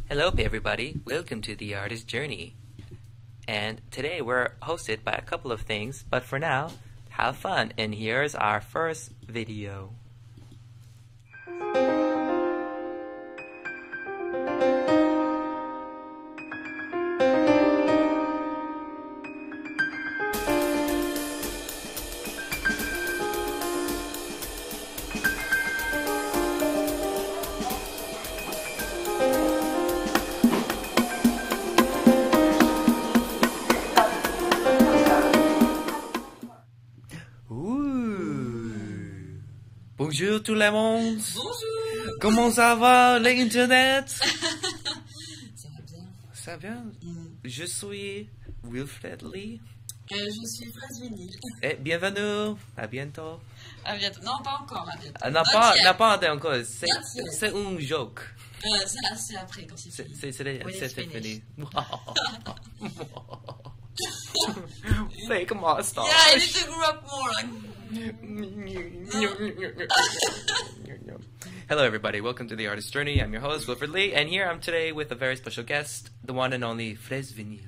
Hello everybody, welcome to the artist journey. And today we're hosted by a couple of things, but for now, have fun, and here's our first video. Bonjour tout le monde. Bonjour. Comment ça va l'internet? Ça va bien. Ça va bien? Je suis Wilfred Lee. Je suis FraiseVinyl. Et bienvenue. À bientôt. À bientôt. Non, pas encore. À bientôt. Non, pas encore. C'est un joke. C'est après quand c'est fini. C'est fini. Fake mustache. Yeah, I need to grow up more. Hello everybody, welcome to the artist journey. I'm your host Wilfred Lee, and here I'm today with a very special guest, the one and only FraiseVinyl.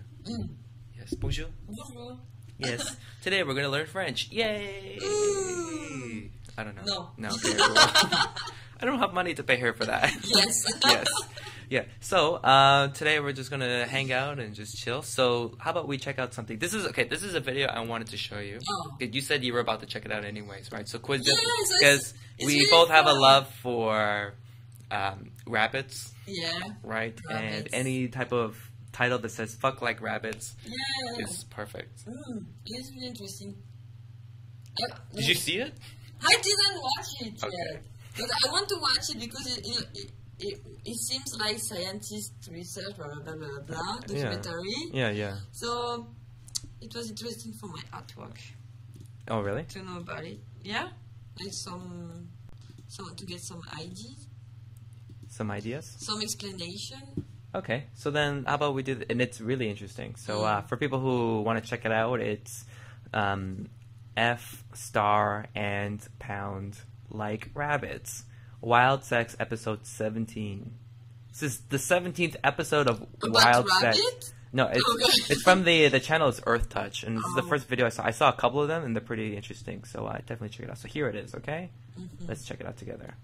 Yes, bonjour. Bonjour. Yes, today we're going to learn French. Yay! I don't know. No. Okay, well, I don't have money to pay her for that. Yes. Yes. Yeah. So today we're just gonna hang out and just chill. So how about we check out something? This is a video I wanted to show you. Oh. You said you were about to check it out anyways, right? So quiz Yes, because we really both have a fun. love for rabbits, Yeah. right? And Rabbits. any type of title that says "fuck like rabbits" Yeah. is perfect. It's really interesting. Did you see it? I didn't watch it Okay. yet. But I want to watch it because it seems like scientist research, blah, blah, blah, blah, blah, documentary. Yeah. So it was interesting for my artwork Oh, really? to know about it. Yeah, like some to get some ideas, Some ideas? some explanation. Okay, so then how about we do, and it's really interesting. So for people who want to check it out, it's F star and pound like rabbits. Wild Sex episode 17. This is the 17th episode of About Wild rabbit? Sex. No, it's Okay. it's from the channel is Earth Touch, and this is the first video I saw. I saw a couple of them, and they're pretty interesting. So definitely check it out. So here it is. Okay, let's check it out together.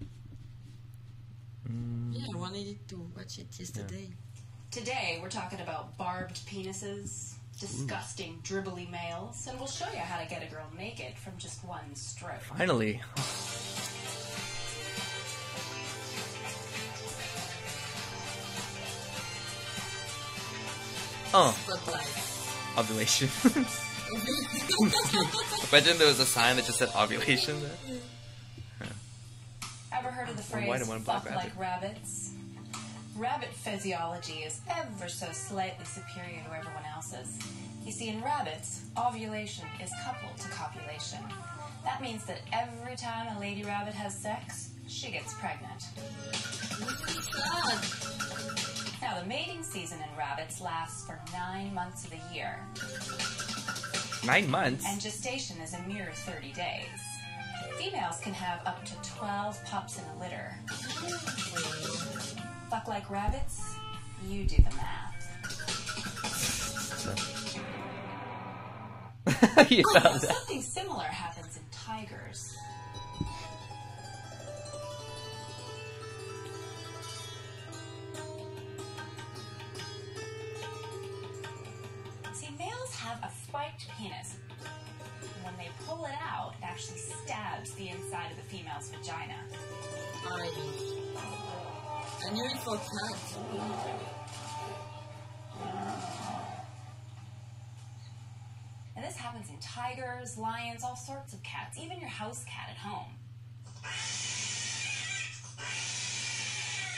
Yeah, I wanted to watch it yesterday. Today, we're talking about barbed penises, disgusting, dribbly males, and we'll show you how to get a girl naked from just one stroke. Finally. Oh, But like, ovulation. Imagine there was a sign that just said ovulation there. Ever heard of the One white and one phrase, black fuck like rabbits? Rabbit physiology is ever so slightly superior to everyone else's. You see, in rabbits, ovulation is coupled to copulation. That means that every time a lady rabbit has sex, she gets pregnant. Now, the mating season in rabbits lasts for 9 months of the year, 9 months? and gestation is a mere 30 days. Females can have up to 12 pups in a litter. Fuck like rabbits? You do the math. You found that. Something similar happens in tigers. See, males have a spiked penis. When they pull it out, it actually stabs the inside of the female's vagina. I knew it for cats. And this happens in tigers, lions, all sorts of cats, even your house cat at home.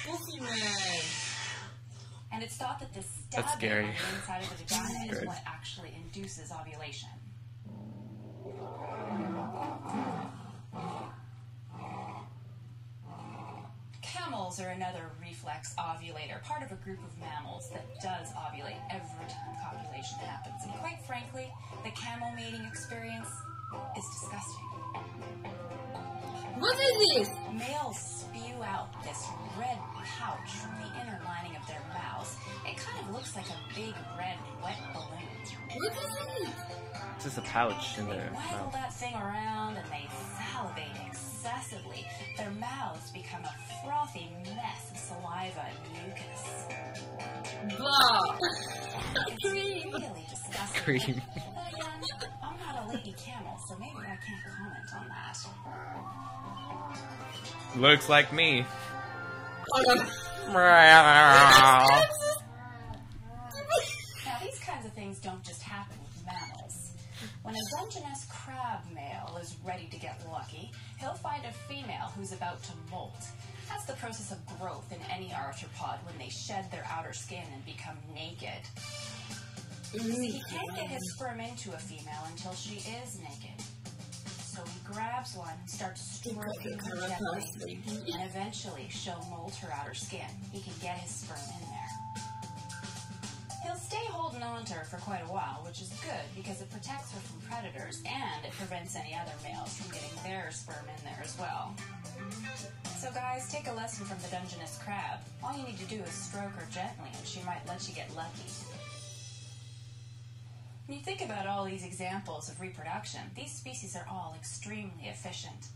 Pussy man. And it's thought that this That's stabbing scary. on the inside of the vagina is Good. what actually induces ovulation. Camels are another reflex ovulator, part of a group of mammals that does ovulate every time copulation happens. And quite frankly, the camel mating experience is disgusting. What is this? Males spew out this red pouch from the inner lining of their mouth. big red wet balloon. What is it? It's just a pouch in They there. waggle that thing around and they salivate excessively. Their mouths become a frothy mess of saliva and mucus. Blah. It's really disgusting. Cream. But again, I'm not a lady camel, so maybe I can't comment on that. Looks like me. Now, these kinds of things don't just happen with mammals. When a Dungeness crab male is ready to get lucky, he'll find a female who's about to molt. That's the process of growth in any arthropod when they shed their outer skin and become naked. See, he can't get his sperm into a female until she is naked. So he grabs one and starts stroking her gently, and eventually she'll mold her outer skin. He can get his sperm in there. He'll stay holding on to her for quite a while, which is good because it protects her from predators and it prevents any other males from getting their sperm in there as well. So guys, take a lesson from the Dungeness crab. All you need to do is stroke her gently and she might let you get lucky. When you think about all these examples of reproduction, these species are all extremely efficient.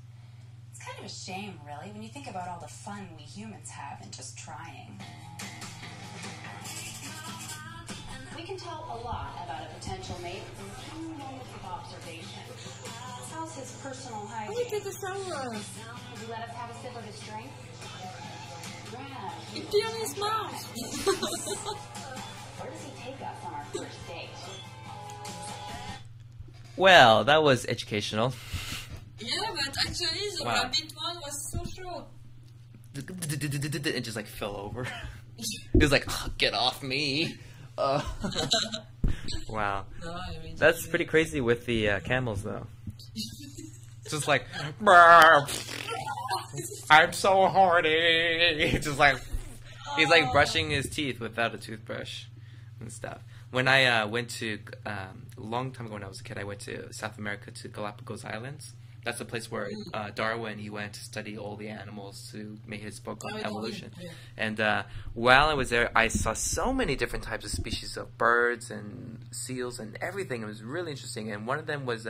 It's kind of a shame, really, when you think about all the fun we humans have in just trying. We can tell a lot about a potential mate from a few moments of observation. How's his personal hygiene? Look at the sour. Would you let us have a sip of his drink? Brad, It pee on his mouth. where does he take us on our first date? Well, that was educational. Yeah, but actually the Wow. rabbit one was so short. It just like fell over. It was like, "Oh, get off me." Wow. No, I mean, That's pretty crazy with the camels, though. Just like, "Brr, I'm so horny." Just like, he's like brushing his teeth without a toothbrush and stuff. When I went to, a long time ago when I was a kid, I went to South America to Galapagos Islands. That's the place where Darwin, he went to study all the animals to make his book on evolution. Yeah. And while I was there, I saw so many different types of species of birds and seals and everything. It was really interesting. And one of them was,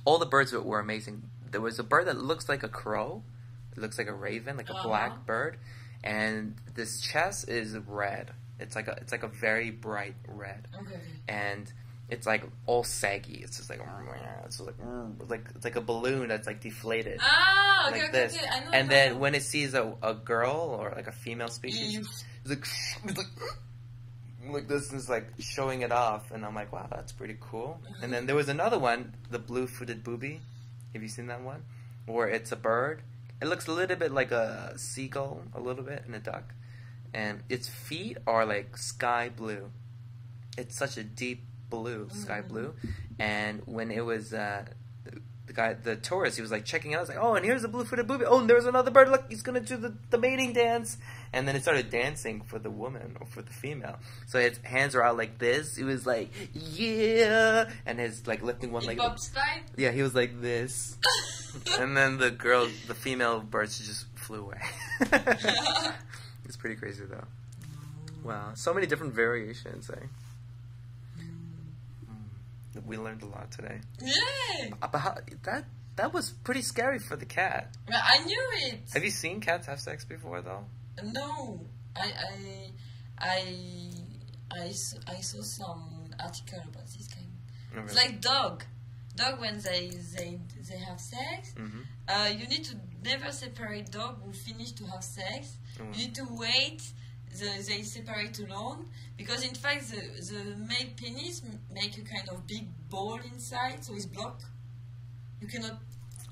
all the birds were amazing. There was a bird that looks like a crow. It looks like a raven, like a black bird. And this chest is red. It's like a very bright red. Okay. And it's like all saggy. It's just like it's like a balloon that's like deflated. Ah, okay, Like okay, this. okay. I know. And then when it sees a girl or like a female species, You- it's like this, and it's like showing it off, and I'm like, wow, that's pretty cool. And then there was another one, the blue-footed booby. Have you seen that one? Where it's a bird. It looks a little bit like a seagull, a little bit, and a duck. And its feet are like sky blue. It's such a deep blue, sky blue. And when it was the tourist, he was like checking it out. I was like, oh, and here's the blue-footed booby. Oh, and there's another bird. Look, he's gonna do the mating dance. And then it started dancing for the woman or for the female. So his hands are out like this. He was like, yeah, and his like lifting one leg. Bob style. Yeah, he was like this. And then the female birds just flew away. It's pretty crazy though. Wow, so many different variations, eh? We learned a lot today. Yeah. But how, that was pretty scary for the cat. Well, I knew it. Have you seen cats have sex before though? No, I saw some article about this kind. Oh, It's really? like dog when they have sex. Mhm. You need to never separate dog who finish to have sex. Mm. You need to wait. They separate alone because in fact the male penis make a kind of big ball inside, so it's blocked. You cannot.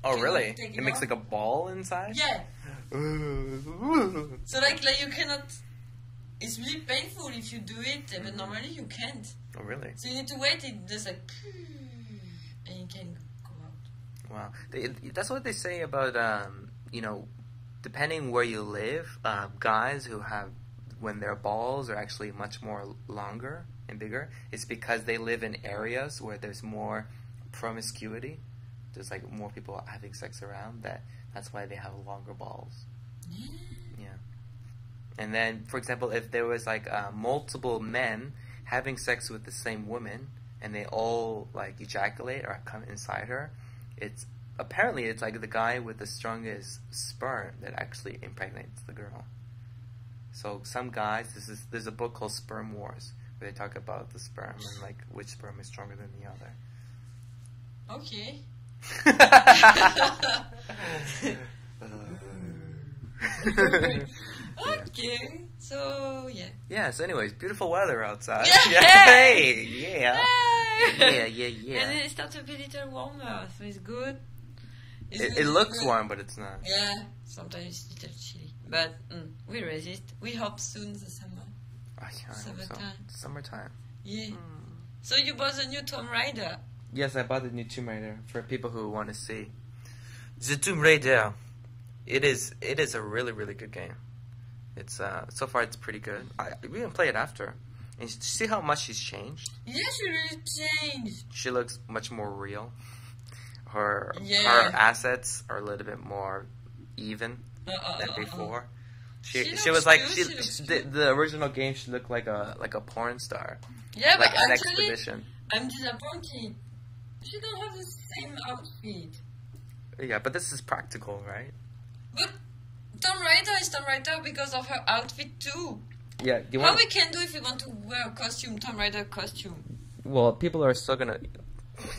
Oh, really? take It makes off. like a ball inside? Yeah. So like you cannot. It's really painful if you do it, but normally you can't. Oh, really? So you need to wait. It does like, and you can go out. Wow. That's what they say about, depending where you live, guys who have, when their balls are actually much more longer and bigger, it's because they live in areas where there's more promiscuity. There's like more people having sex around. That's why they have longer balls. Yeah. And then, for example, if there was like multiple men having sex with the same woman and they all like ejaculate or come inside her, it's apparently it's like the guy with the strongest sperm that actually impregnates the girl. So some guys, there's a book called Sperm Wars where they talk about the sperm and like which sperm is stronger than the other. Okay. Okay. So yeah. Yeah. So anyways, beautiful weather outside. Yeah. Hey. Yeah. Hey. Yeah. And then it starts to be a little warmer, so it's good. It looks warm, but it's not. Yeah. Sometimes it's a little chilly, but we resist. We hope soon the summer. Oh, yeah, I hope so. Summertime. Summertime. Yeah. So you bought the new Tomb Raider. Yes, I bought the new Tomb Raider for people who want to see. The Tomb Raider. It is a really, really good game. It's so far it's pretty good. We can play it after. And see how much she's changed? Yeah, she really changed. She looks much more real. Her assets are a little bit more even than before. She was like the original game. She looked like a porn star. Yeah, like but an actually, exhibition. I'm disappointed. She don't have the same outfit. Yeah, but this is practical, right? But Tomb Raider is Tomb Raider because of her outfit too. Yeah. How we can do if we want to wear a costume, Tomb Raider costume? Well, people are still gonna.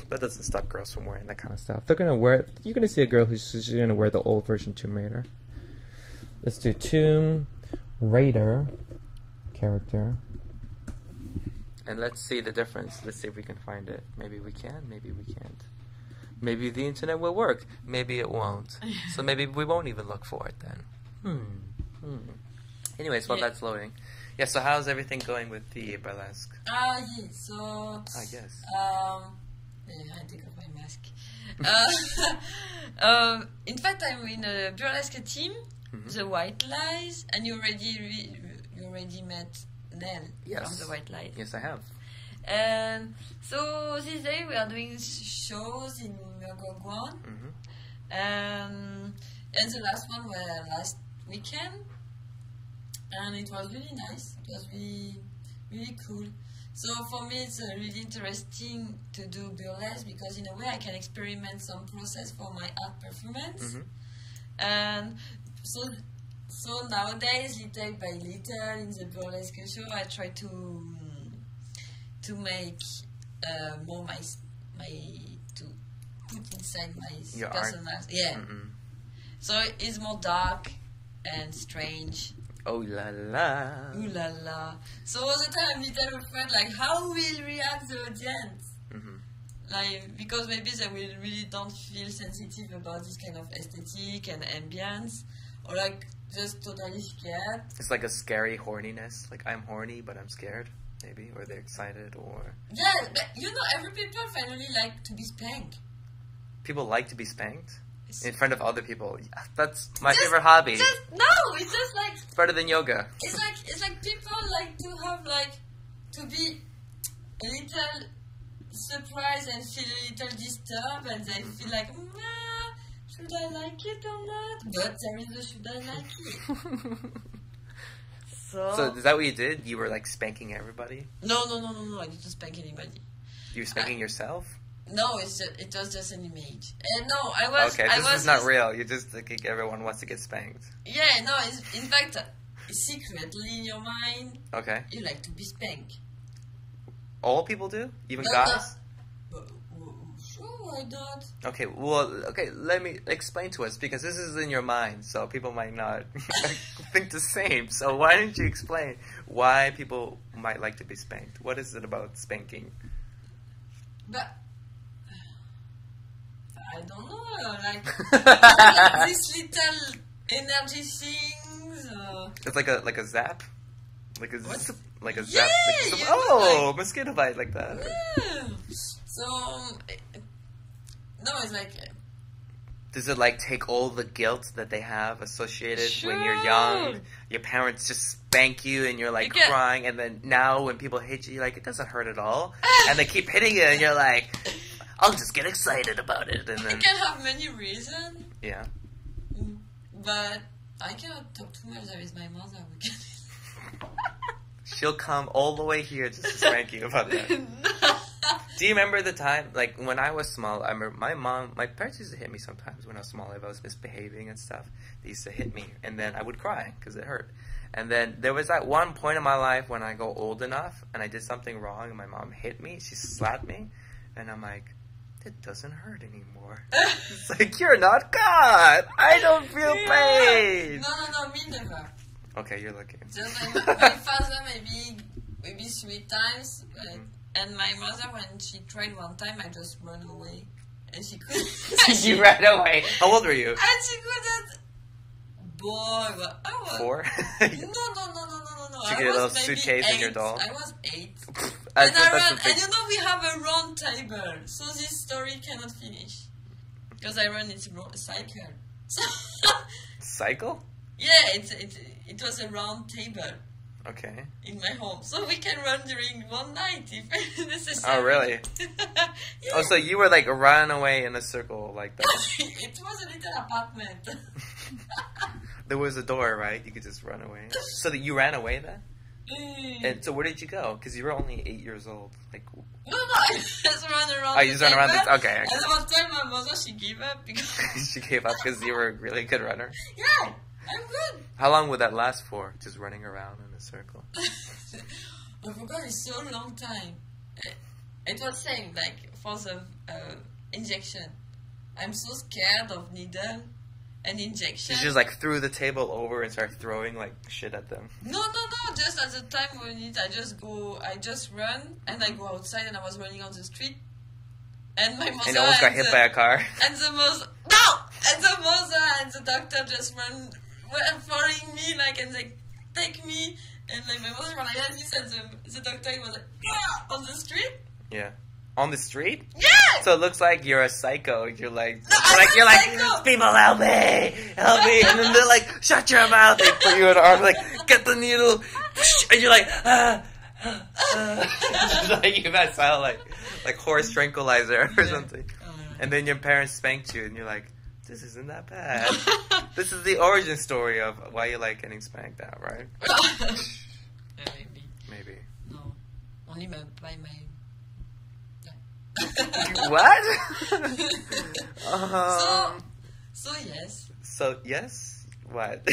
That doesn't stop girls from wearing that kind of stuff. They're gonna wear. You're gonna see a girl who's gonna wear the old version Tomb Raider. Let's do Tomb Raider character. And let's see the difference. Let's see if we can find it. Maybe we can, maybe we can't. Maybe the internet will work. Maybe it won't. So maybe we won't even look for it then. Anyways, while that's loading. Yeah, so how's everything going with the burlesque? Yeah, so... yes. I take off my mask. In fact, I'm in a burlesque team, the White Lies, and you already met Nell from the White Lies. Yes, I have. And so this day we are doing shows in Mugogwan. And the last one was last weekend. And it was really nice. It was really, really cool. So for me it's really interesting to do burlesque because in a way I can experiment some process for my art performance. And so nowadays, little by little, in the burlesque show, I try to make more to put inside my personality. Yeah. So it's more dark and strange. Oh la la. Ooh la la. So all the time I'm little afraid, like how will react the audience? Like because maybe they will really don't feel sensitive about this kind of aesthetic and ambience, or like just totally scared. It's like a scary horniness. Like I'm horny, but I'm scared. Maybe, or they're excited, or yeah. But you know, every people finally like to be spanked. People like to be spanked in front of other people. Yeah, that's my favorite hobby. It's just like it's better than yoga. It's like people like to have to be a little surprised and feel a little disturbed, and they feel like, should I like it or not? But there is a should I like it. So is that what you did? You were like spanking everybody? No. I didn't spank anybody. You were spanking yourself? No, it was just an image. And no, I was. Okay, this is not real. You're just thinking everyone wants to get spanked. Yeah, no. In fact, secretly in your mind, you like to be spanked. All people do, even guys. Sure, why not? Okay, let me explain to us, because this is in your mind, so people might not think the same. So why don't you explain why people might like to be spanked? What is it about spanking? But I don't know, like these little energy things. It's like a zap, like a zap. Yeah, mosquito bite like that. Yeah. So no, it's like. Does it like take all the guilt that they have associated when you're young? Your parents just spank you and you're like crying, and then now when people hit you, you're like, it doesn't hurt at all, and they keep hitting you, and you're like, I'll just get excited about it. And then it can have many reasons. Yeah. But I cannot talk too much. There is my mother. She'll come all the way here just to spank you about that. Do you remember the time, like, when I was small, I remember my parents used to hit me sometimes when I was small. If I was misbehaving and stuff, they used to hit me, and then I would cry because it hurt. And then there was that one point in my life when I go old enough, and I did something wrong, and my mom hit me, she slapped me, and I'm like, it doesn't hurt anymore. It's like, you're not God! I don't feel pain! No, me never. Okay, you're lucky. Just my father maybe 3 times, and my mother, when she tried one time, I just ran away, and she couldn't. You ran away. How old were you? And she couldn't. Boy, well, I was 4. No. She get a little suitcase in your doll. I was 8. And you know we have a round table, so this story cannot finish because I run it cycle. So cycle? Yeah, it was a round table. Okay. In my home, so we can run during one night if necessary. Oh, really? Yeah. Oh, so you were like running away in a circle like that? It was a little apartment. There was a door, right? You could just run away. So that you ran away then? And so where did you go? Because you were only 8 years old. Like. No, I just ran around. Oh, you just ran around this? Okay. And one time my mother, she gave up because she gave up because you were a really good runner. Yeah, I'm good. How long would that last for? Just running around in a circle. I forgot. It's so long time. It was saying like for the injection. I'm so scared of needle and injection. She just like threw the table over and started throwing like shit at them. No. Just at the time when I just run and I go outside and I was running on the street. And my mother and almost got hit by a car. And the mother and the doctor just were following me like and they take me and like my mother was like this and the doctor was like on the street. Yeah. On the street? Yeah! So it looks like you're a psycho. You're like, no, you're like, people help me! Help me! And then they're like, shut your mouth! They put you in an arm, like, get the needle! And you're like, like you might sound like horse tranquilizer or something. And then your parents spanked you and you're like, this isn't that bad. This is the origin story of why you like getting spanked out, right? Yeah, Maybe. No. Only by my... What? So yes. So yes? What?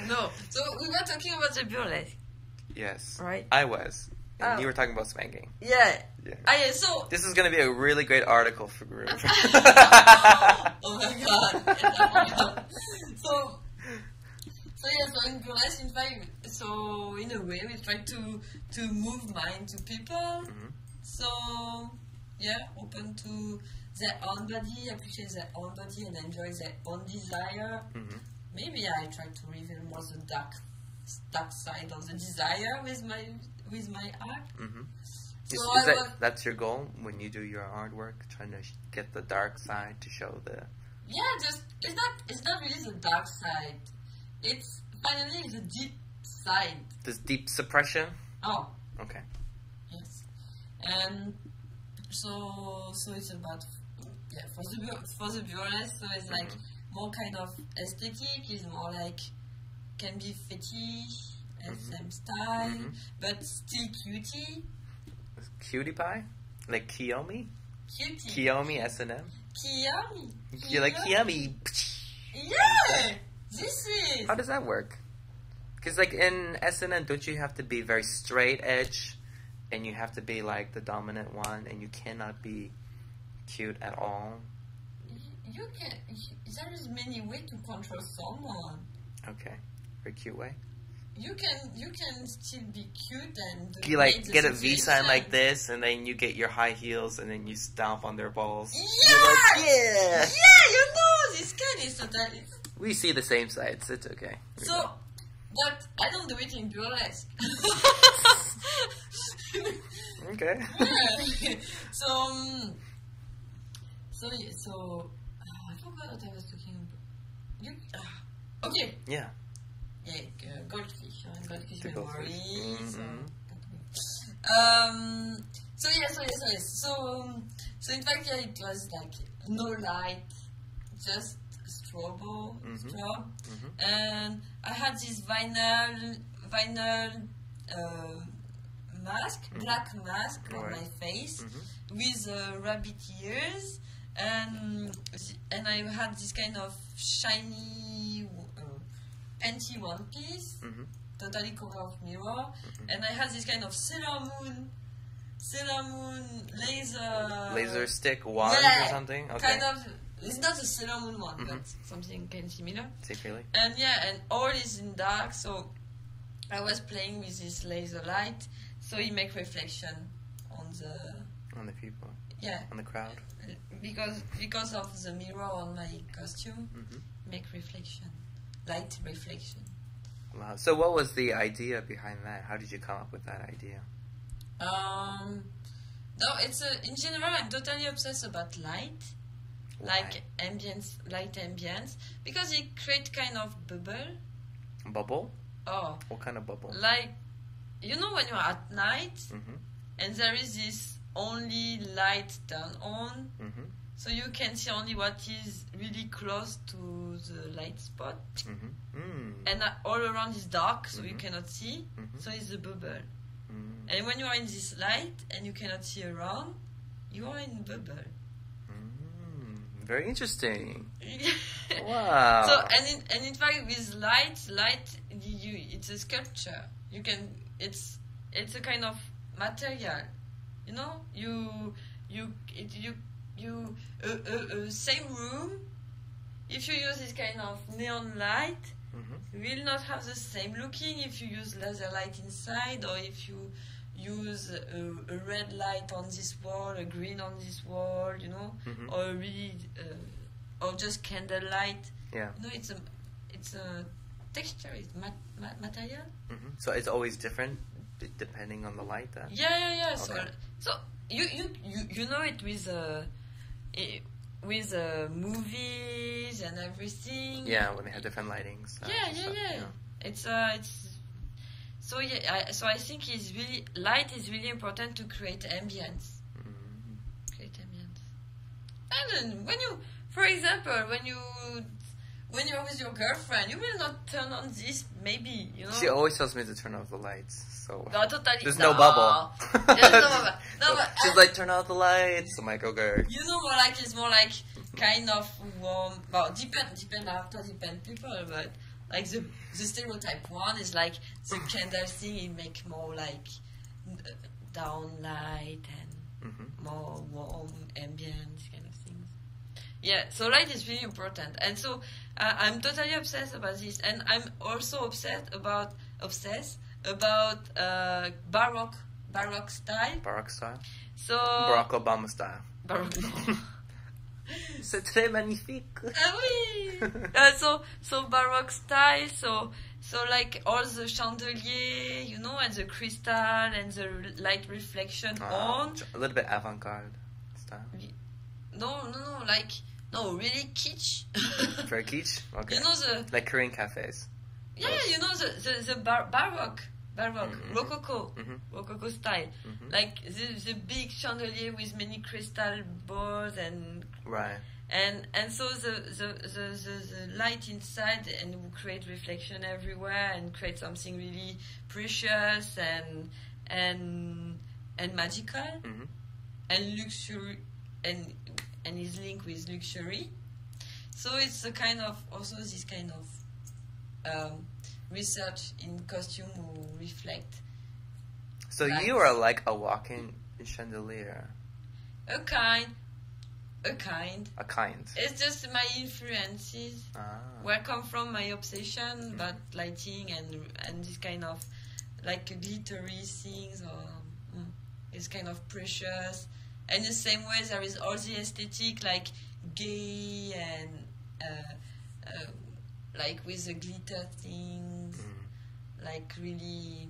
No. So we were talking about the burlesque. Yes. Right. I was. And you were talking about spanking. Yeah. Yeah. So this is going to be a really great article for Group. Oh my god. So in burlesque, in fact, so in a way we try to move mind to people. Mm-hmm. So, yeah, open to their own body, appreciate their own body, and enjoy their own desire. Mm-hmm. Maybe I try to reveal more the dark side of the desire with my art. Mm-hmm. So that's your goal when you do your artwork, trying to get the dark side to show the. Yeah, it's not really the dark side. It's finally the deep side. This deep suppression. Oh. Okay. Yes. And so it's about for the burlesque, so it's like more kind of aesthetic, is more like can be fetish, SM style, but still cutie. Cutie pie? Like Kiyomi? Cutie. Kiyomi S&M? Kiyomi. You like Kiyomi? Yeah! This is... How does that work? Because like in S&M, don't you have to be very straight edge? And you have to be like the dominant one, and you cannot be cute at all? You can... There is many ways to control someone. Okay. Very cute way? You can still be cute and... You like get a V sign like this, and then you get your high heels, and then you stomp on their balls. Yeah! Like, yeah! Yeah, you know, this kind is totally... We see the same sides, it's okay. So, but I don't do it in burlesque. Okay. Yeah. So I forgot what I was talking about. Okay. Yeah. Yeah, goldfish. Goldfish The memory. goldfish. So yes. So in fact, yeah, it was like no light, just strobe, and I had this vinyl vinyl mask, black mask on my face with rabbit ears, and I had this kind of shiny panty one piece, totally covered of mirror, and I had this kind of Sailor Moon laser stick wand or something. Okay. Kind of. It's not a Sailor Moon one, but something kind of similar. Secretly. And and all is in dark, so I was playing with this laser light, so it make reflection on the people. Yeah. On the crowd. Because of the mirror on my costume, make reflection, light reflection. Wow. So what was the idea behind that? How did you come up with that idea? No, it's in general I'm totally obsessed about light. Why? Like light ambience, because it creates kind of bubble. Bubble? Oh. What kind of bubble? Like, you know when you're at night, and there is this only light turned on, so you can see only what is really close to the light spot, and all around is dark, so you cannot see, so it's a bubble. And when you are in this light, and you cannot see around, you are in bubble. Very interesting. Wow. So and in fact with light, it's a sculpture. You can it's a kind of material. You know, same room. If you use this kind of neon light, you will not have the same looking if you use laser light inside, or if you use a red light on this wall, a green on this wall, you know, or really, or just candle light. Yeah. You know, it's a texture, it's material. So it's always different depending on the light. Then. Yeah. Okay. So you know it with movies and everything. Yeah, when they have different lightings. Yeah. It's So so I think light is really important to create ambience. And then for example, when you're with your girlfriend, you will not turn on this. Maybe you know. She always tells me to turn off the lights. So no, totally. there's no bubble. There's no bubble. No, but she's like, turn off the lights. I'm like, okay. You know, it's more like kind of warm. Well, depend people, but. Like the stereotype one is like the candle thing, it make more like down light and more warm ambient kind of things. Yeah, so light is really important, and so I'm totally obsessed about this, and I'm also obsessed about Baroque style. Baroque style. So Barack Obama style. Baroque. C'est très magnifique. Ah oui. So Baroque style. So like all the chandelier, you know, and the crystal and the light reflection on. A little bit avant-garde style. No, really kitsch. Very kitsch. Okay. You know like Korean cafes. Yeah, you know the Baroque. Rococo style, like the big chandelier with many crystal balls and so the light inside and will create reflection everywhere and create something really precious and magical and luxury and is linked with luxury. So it's a kind of also this kind of research in costume will reflect. So you are like a walking chandelier. A kind. It's just my influences. Where come from my obsession about lighting and this kind of like glittery things, or it's kind of precious. And the same way there is all the aesthetic like gay and like with the glitter things, like really,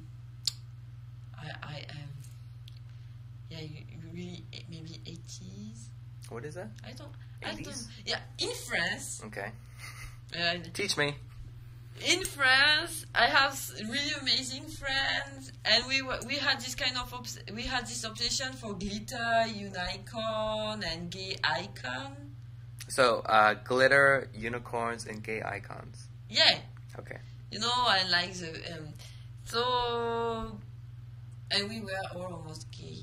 you really maybe 80s. What is that? I don't. 80s? Yeah, in France. Okay. Teach me. In France, I have really amazing friends, and we had this kind of this obsession for glitter, unicorn, and gay icon. So, glitter, unicorns, and gay icons. Yeah. Okay. You know, and like So, and we were all almost gay.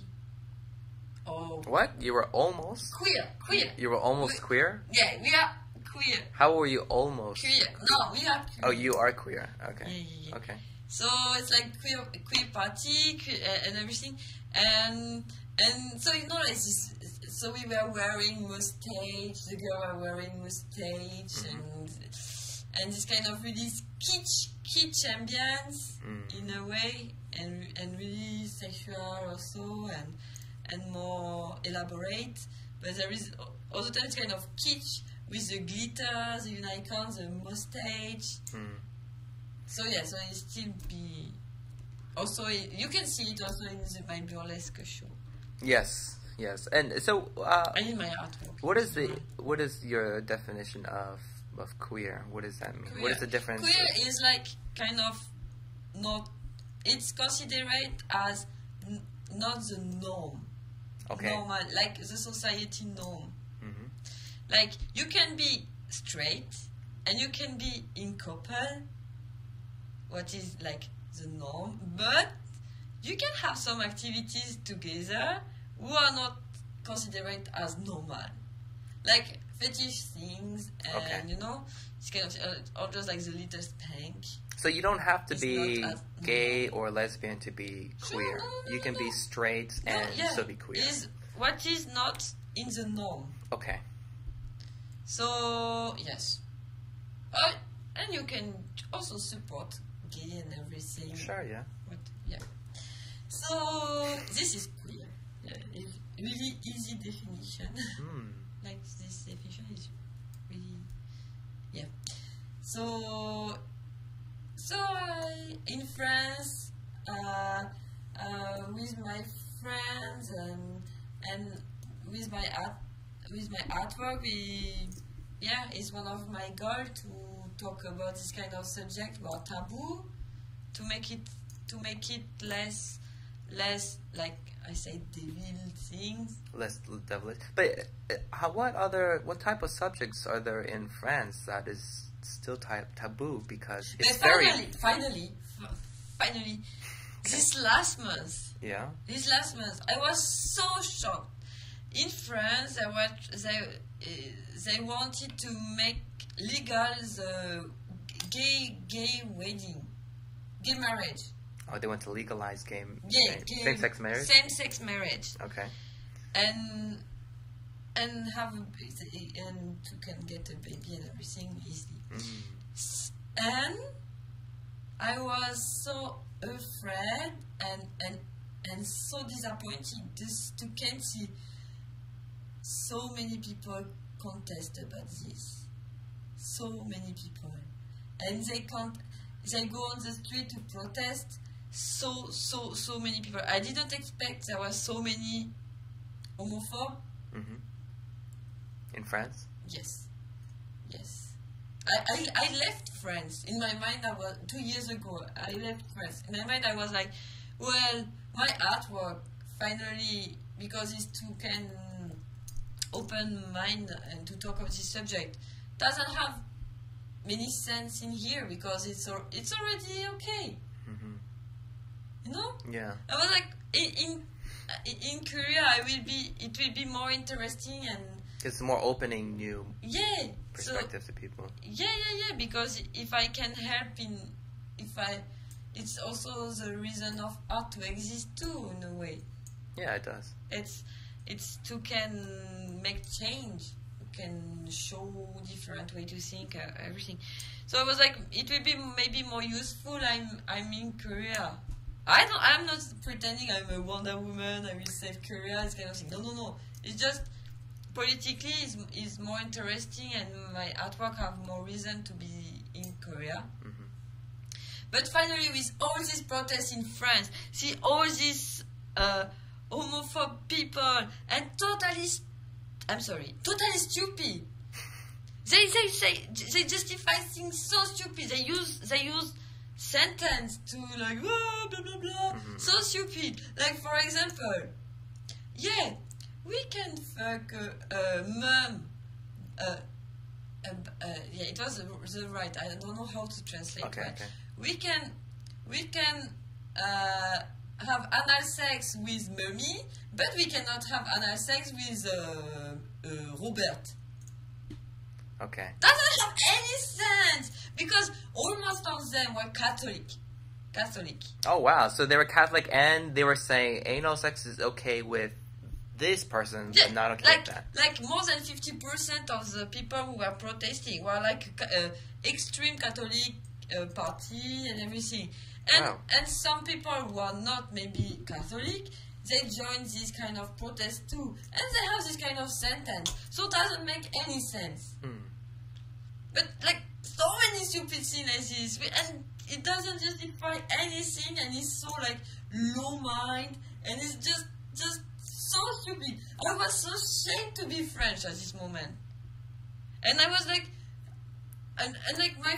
Oh. What? You were almost? Queer. You were almost queer? Yeah, we are queer. How were you almost? Queer. No, we are queer. Oh, you are queer. Okay. Yeah. Okay. So it's like queer party and everything, and so like this. So we were wearing mustache. The girl were wearing mustache, and this kind of really kitsch ambience in a way, and really sexual also, and more elaborate. But there is all the time kind of kitsch with the glitter, the unicorns, the mustache. So yeah, so it still be also you can see it also in my burlesque show. Yes, and so and in my artwork. What is your definition of queer? What does that mean? Queer. What is the difference? Queer is like kind of not. It's considered as not the norm. Okay. Normal, like the society norm. Like you can be straight and you can be in couple. What is like the norm, but you can have some activities together who are not considered as normal, like fetish things, and it's kind of or just like the little spank. So you don't have to It's be not as gay or lesbian to be queer. You can be straight and still be queer. Is what is not in the norm. Okay. So yes, and you can also support gay and everything. Sure, yeah. But, yeah. So this is queer. Yeah, it's really easy definition. Like this definition is really So in France, with my friends and with my artwork, it's one of my goals to talk about this kind of subject, about taboo, to make it less like I say devil things. Less devilish. But what type of subjects are there in France that is still taboo? Because it's finally, this last month. Yeah. This last month, I was so shocked. In France, they wanted to make legal the gay wedding, gay marriage. Oh, they want to legalize same-sex marriage? Same-sex marriage. Okay. And to can get a baby and everything easily. And I was so afraid and so disappointed just to can't see so many people contest about this. So many people. And they go on the street to protest. So many people. I didn't expect there were so many homophobes. In France? Yes. I left France. In my mind, 2 years ago, I left France. In my mind, I was like, well, my artwork, finally, because it's to can open mind and to talk about this subject, doesn't have many sense in here because it's already okay. You know? Yeah. I was like, in Korea, it will be more interesting and it's more opening new perspectives to people. Yeah, because if I can help it's also the reason of art to exist too, in a way. Yeah, it does. It's to can make change, can show different way to think, everything. So I was like, it will be maybe more useful. I'm in Korea. I'm not pretending I'm a Wonder Woman. I will save Korea. This kind of thing. No. It's just politically is more interesting, and my artwork have more reason to be in Korea. But finally, with all these protests in France, see all these homophobe people and totally stupid. They justify things so stupid. They use sentence to like blah blah blah. So stupid. Like for example, we can fuck mom. It was the right. I don't know how to translate. Okay. We can we can have anal sex with Mummy, but we cannot have anal sex with Robert. Okay. Doesn't have any sense because almost all of them were Catholic. Oh wow! So they were Catholic, and they were saying anal sex is okay with this person, but not okay with that. Like more than 50% of the people who were protesting were like extreme Catholic party and everything. And wow. And some people who are not maybe Catholic, they join this kind of protest too, and they have this kind of sentence. So it doesn't make any sense. But like so many stupid things like this, and it doesn't justify anything, and it's so like low mind, and it's just so stupid. I was so ashamed to be French at this moment, and I was like, and like my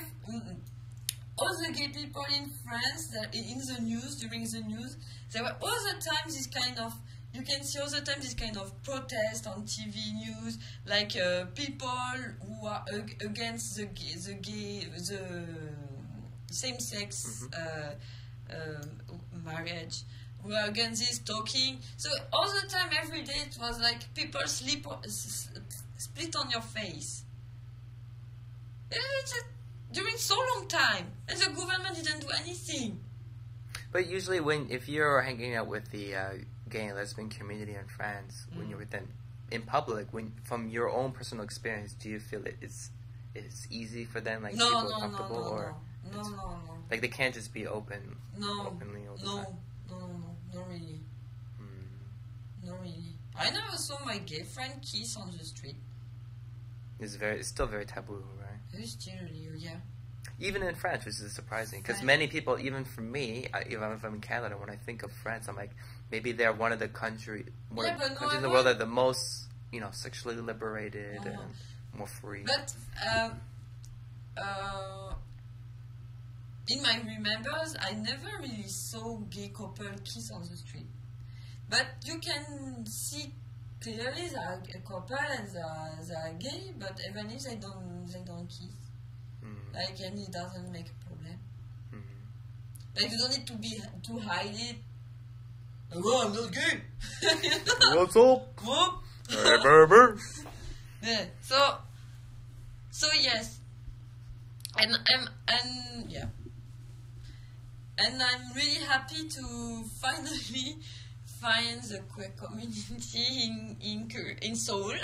all the gay people in France that in the news during the news, there were all the time this kind of. You can see all the time this kind of protest on TV news, like people who are against the same-sex marriage, who are against this talking. So all the time, every day, it was like people split on your face. It's during so long time, and the government didn't do anything. But usually, if you're hanging out with the gay and lesbian community in France, when you're with them in public, from your own personal experience, do you feel it's easy for them, like people are comfortable, no. Like they can't just be openly all the time? No, not really. Not really. I never saw my gay friend kiss on the street. It's still very taboo, right? It's still, yeah. Even in France, which is surprising, because many people, even for me, even if I'm in Canada, when I think of France, I'm like, maybe they're one of the countries in the world that are the most, sexually liberated and more free. But in my remembers, I never really saw gay couple kiss on the street. But you can see clearly they are a couple and they are gay, but even if they don't kiss. Like, and it doesn't make a problem. Like, you don't need to hide it. Oh, I'm not gay. What's up? Hey, baby. Yeah. So yes, and I'm really happy to finally find the queer community in Seoul.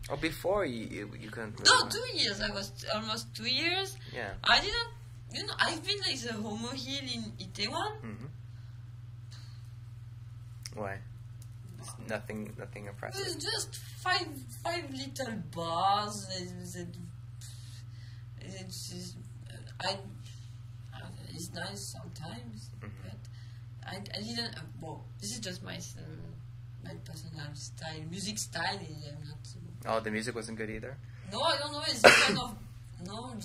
Oh, before you couldn't. No, 2 years. I was almost 2 years. Yeah. I didn't. I've been like the Homo Hill in Itaewon. Why? Nothing impressive. It's just five little bars. It's nice sometimes, but I didn't. Well, this is just my personal style, music style. I'm not. Oh, the music wasn't good either? No, I don't know. It's kind of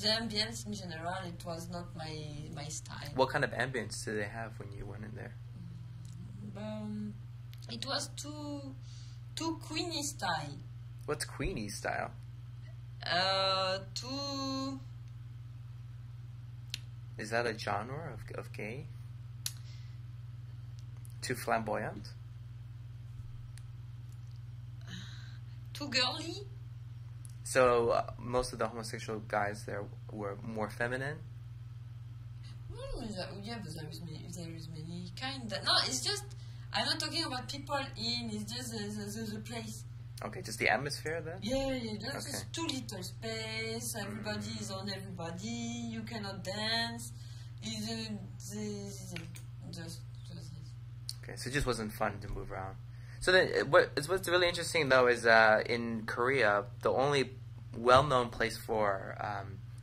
the ambience in general. It was not my style. What kind of ambience did they have when you went in there? It was too Queenie style. What's Queenie style? Too. Is that a genre of gay? Too flamboyant? Too girly. So most of the homosexual guys there were more feminine? Yeah, but there is many kind. No, it's just, I'm not talking about people in, it's just the place. Okay, just the atmosphere then? Yeah, just too little space, everybody is on everybody, you cannot dance. It's just Okay, so it just wasn't fun to move around. So then, what's really interesting though is in Korea, the only well-known place for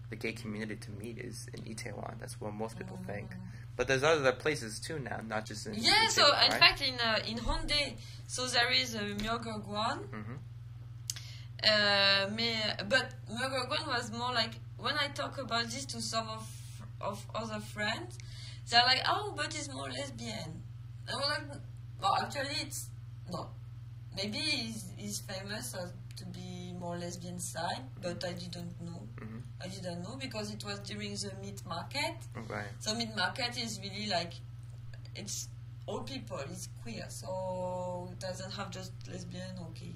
the gay community to meet is in Itaewon. That's what most people think. But there's other places too now, not just in Itaewon, so in right? fact in Hyundai, so there is Myeonggeogwan. But Myeonggeogwan was more like, when I talk about this to some of other friends, they're like, oh, but it's more lesbian. And I'm like, well, actually it's not. Maybe he's famous to be more lesbian side, but I didn't know. I didn't know because it was during the meat market. Right. So meat market is really like, it's all people, it's queer, so it doesn't have just lesbian or gay.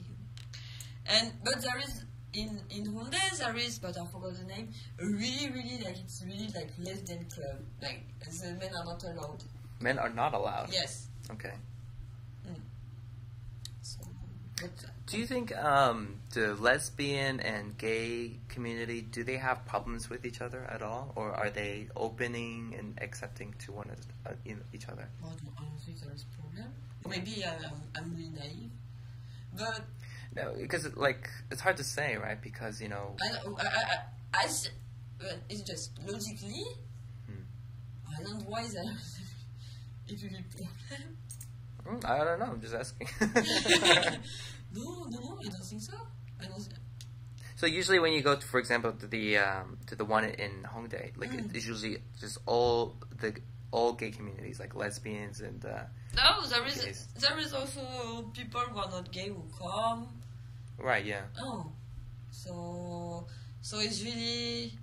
But there is in Hyundai there is, but I forgot the name, a really like, it's really like lesbian club. Like the men are not allowed. Men are not allowed? Yes. Okay. So, but, do you think the lesbian and gay community, do they have problems with each other at all? Or are they opening and accepting to each other? I don't think there is a problem. Maybe I'm really naive. But... No, because like, it's hard to say, right? Because, you know... it's just logically, I don't know why there is a problem. I don't know, I'm just asking. No, I don't think so. I don't think. So usually when you go to, for example, to the one in Hongdae, like it's usually just all gay communities, like lesbians and no, there is also people who are not gay who come. Right. Yeah. Oh, so it's really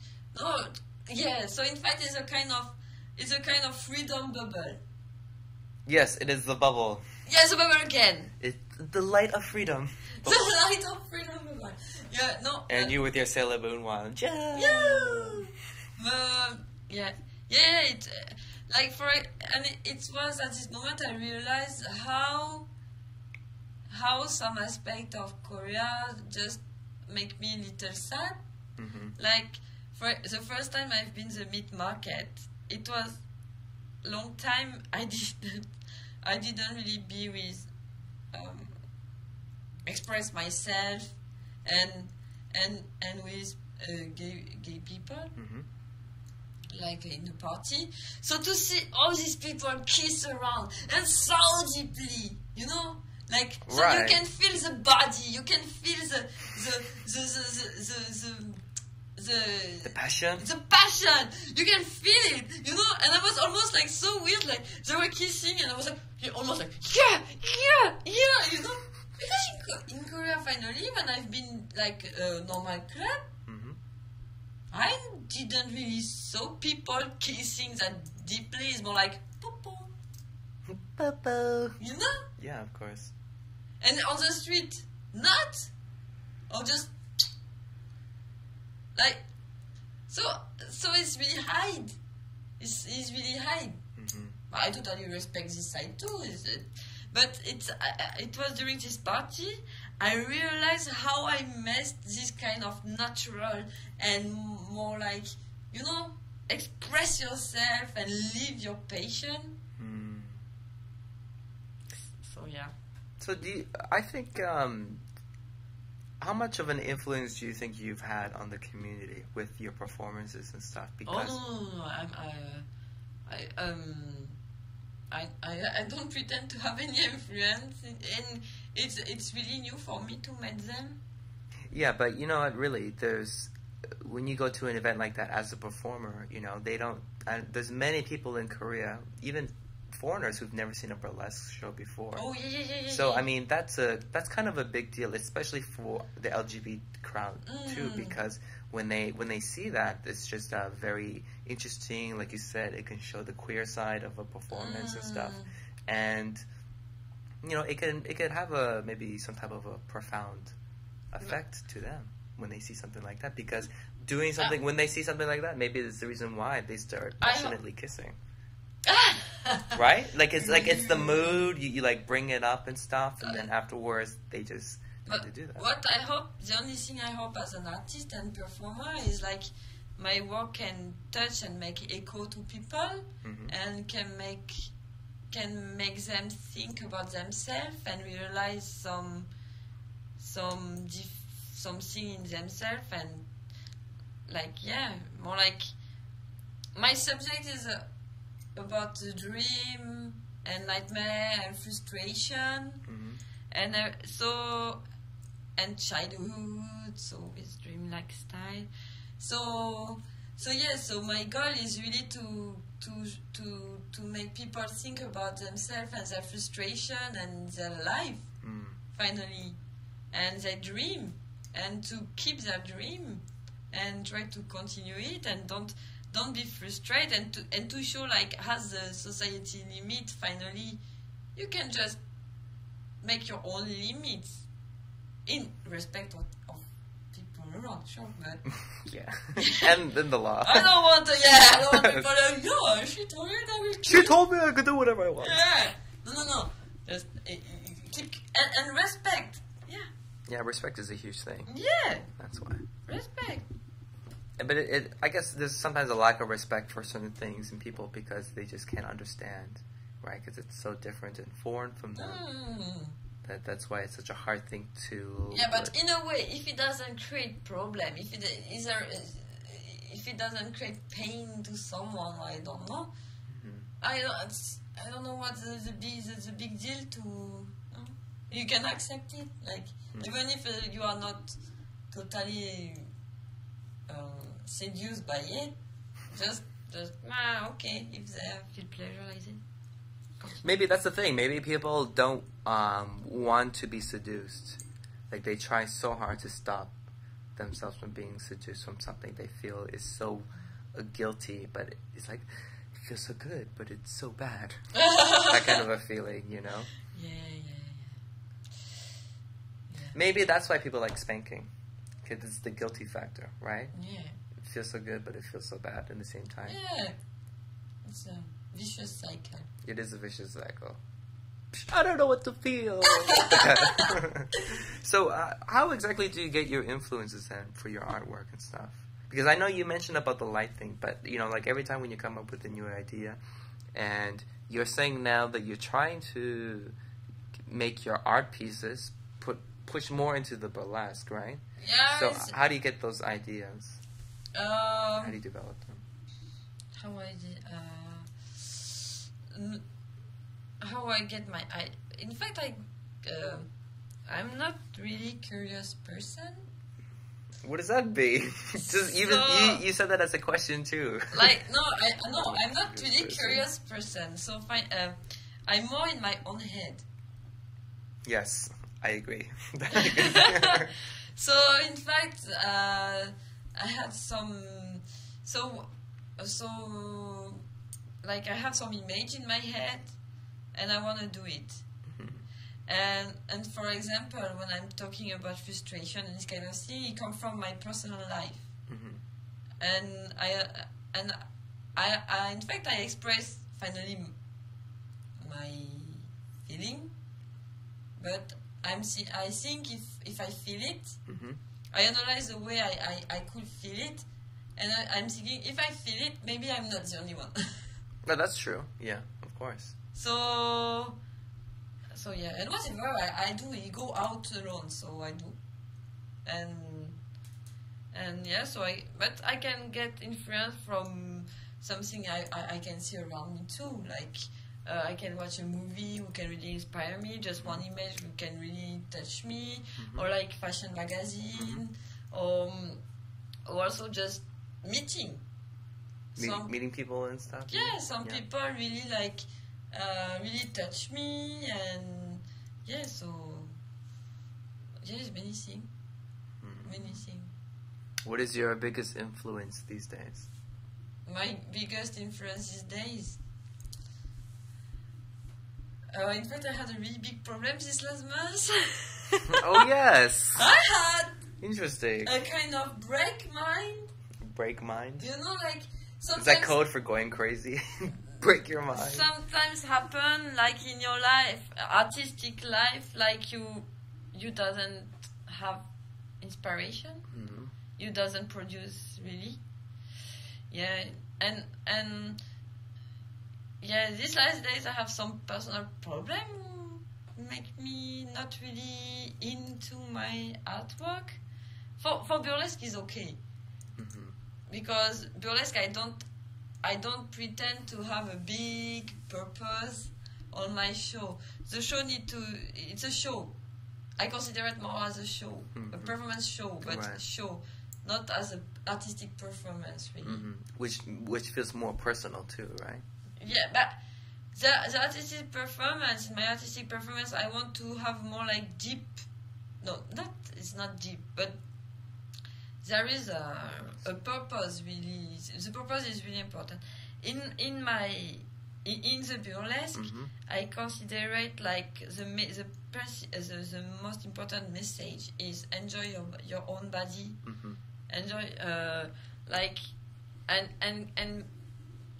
yeah. So in fact, it's a kind of freedom bubble. Yes, it is the bubble. Yes, the bubble again. It's the light of freedom. The light of freedom bubble. Yeah, no. And you with your Sailor Moon wand. Yeah. Yeah. It it was at this moment I realized how some aspect of Korea just make me a little sad. Like for the first time I've been to the meat market, it was long time I didn't really be with express myself and with gay people. Like in a party, so to see all these people kiss around and so deeply, you know, like so you can feel the body, you can feel the passion, you can feel it, you know. And I was almost like so weird, like they were kissing, and I was like almost like yeah, you know, because in Korea finally when I've been like a normal club. I didn't really saw people kissing that deeply. It's more like popo, you know? Yeah, of course. And on the street, not, or just like so it's really hide. It's really hide. I totally respect this side too. But it was during this party I realized how I missed this kind of natural and more like, you know, express yourself and live your passion. So yeah. So I think how much of an influence do you think you've had on the community with your performances and stuff? Because I don't pretend to have any influence, and it's really new for me to meet them. Yeah, but you know what? Really, when you go to an event like that as a performer, you know they don't. There's many people in Korea, even foreigners who've never seen a burlesque show before. Oh yeah. So I mean, that's kind of a big deal, especially for the LGBT crowd too, because when they see that, it's just very interesting. Like you said, it can show the queer side of a performance and stuff, and you know, it could have maybe some type of a profound effect to them when they see something like that. Because doing something when they see something like that, maybe it's the reason why they start passionately kissing. Right? Like it's the mood. You like bring it up and stuff, and then afterwards they just. To do that. What I hope, the only thing I hope as an artist and performer is like my work can touch and make echo to people, and can make them think about themselves and realize something in themselves, and like more like my subject is about the dream and nightmare and frustration, and and childhood, so it's dreamlike style. So my goal is really to make people think about themselves and their frustration and their life, finally, and their dream, and to keep their dream and try to continue it, and don't be frustrated, and to show like as the society limit, finally you can just make your own limits in respect of people around, sure, but yeah. And then the law. I don't want people like, yeah, she told me that we She told me I could do whatever I want. Yeah. No. Just keep and respect. Yeah. Yeah, respect is a huge thing. Yeah. That's why. Respect. But I guess there's sometimes a lack of respect for certain things in people because they just can't understand, right? Because it's so different and foreign from them. That's why it's such a hard thing to... Yeah, but in a way, if it doesn't create problem, if it doesn't create pain to someone, I don't know. I don't know what the big deal to... You can accept it, like, even if you are not totally seduced by it, just okay, if they feel pleasure like it. Maybe that's the thing. Maybe people don't want to be seduced. Like, they try so hard to stop themselves from being seduced from something they feel is so guilty, but it's like, it feels so good, but it's so bad. That kind of a feeling, you know? Yeah. Maybe that's why people like spanking. Because it's the guilty factor, right? Yeah. It feels so good, but it feels so bad at the same time. Yeah. It's a vicious cycle. It is a vicious cycle. I don't know what to feel. So, how exactly do you get your influences then for your artwork and stuff? Because I know you mentioned about the light thing, but, you know, like every time when you come up with a new idea, and you're saying now that you're trying to make your art pieces push more into the burlesque, right? Yeah. So, how do you get those ideas? How do you develop them? How I get my in fact, I'm not really curious person. What does that mean? Just even you said that as a question too. Like I'm not really curious person. So I'm more in my own head. Yes, I agree. So in fact, I had some like I have some image in my head, and I want to do it. And for example, when I'm talking about frustration and this kind of thing, it comes from my personal life. And I in fact I express finally my feeling, but I think if I feel it, I analyze the way I could feel it, and I'm thinking if I feel it, maybe I'm not the only one. No, that's true. Yeah, of course. So yeah, and whatever I do, you go out alone, so I do, and yeah, but I can get influence from something I can see around me too, like I can watch a movie who can really inspire me, just one image who can really touch me, or like fashion magazine, or also just meeting. Meeting people and stuff? Yeah, some people really like, really touch me, and yeah, so, yeah, it's many things. Many things. What is your biggest influence these days? My biggest influence these days? In fact, I had a really big problem this last month. Oh, yes. I had interesting. A kind of break mind. Break mind? You know, like, sometimes... Is that code for going crazy? Break your mind. Sometimes happen, like in your life, artistic life, like you doesn't have inspiration. You doesn't produce, really. Yeah, and yeah, these last days I have some personal problem make me not really into my artwork. For burlesque is okay, because burlesque I don't pretend to have a big purpose on my show. The show it's a show. I consider it more as a show, a performance show, but a show, not as an artistic performance, really. Which feels more personal too, right? Yeah, but the artistic performance, in my artistic performance, I want to have more like deep. No, it's not deep, but there is a purpose really. The purpose is really important. In the burlesque, I consider it like the most important message is enjoy your own body, enjoy and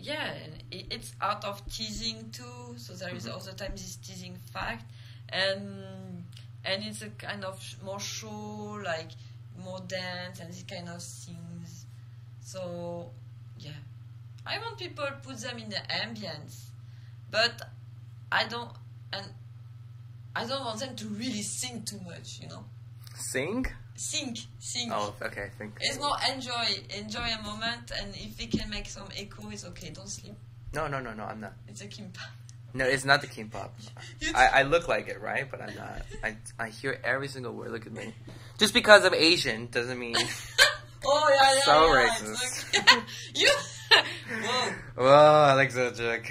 yeah, it's out of teasing too. So there is also times this teasing fact, and it's a kind of more show, like more dance and these kind of things. So yeah, I want people to put them in the ambience, but I don't want them to really sing too much, you know. Sing. Oh, okay. Think. It's more enjoy a moment, and if it can make some echo, it's okay. Don't sleep. No, I'm not. It's a kimbap. No, it's not the kimbap. I look like it, right? But I'm not. I hear every single word. Look at me. Just because I'm Asian doesn't mean. Oh yeah. So racist. Like, you. Whoa. Whoa, I like that joke.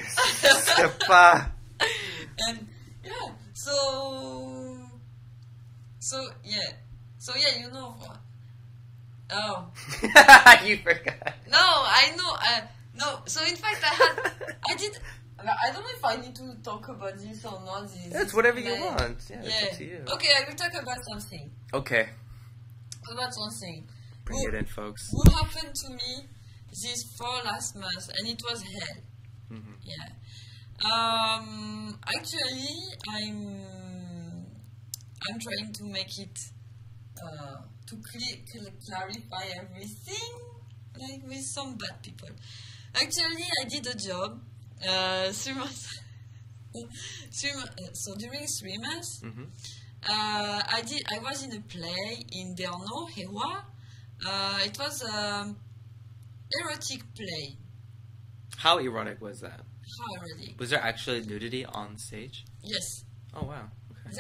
And yeah, so yeah, you know. Oh. You forgot. No, I know. No, so in fact, I did. I don't know if I need to talk about this or not. It's whatever you want. Yeah, it's up to you. Okay, I will talk about something. Okay. About something. Bring it in, folks. What happened to me this fall last month, and it was hell. Yeah. Actually, I'm trying to make it to clarify everything, like with some bad people. Actually, I did a job 3 months. So during 3 months, I was in a play in Berno, Hewa. It was erotic play. How erotic was that? How erotic? Was there actually nudity on stage? Yes. Oh wow. Okay.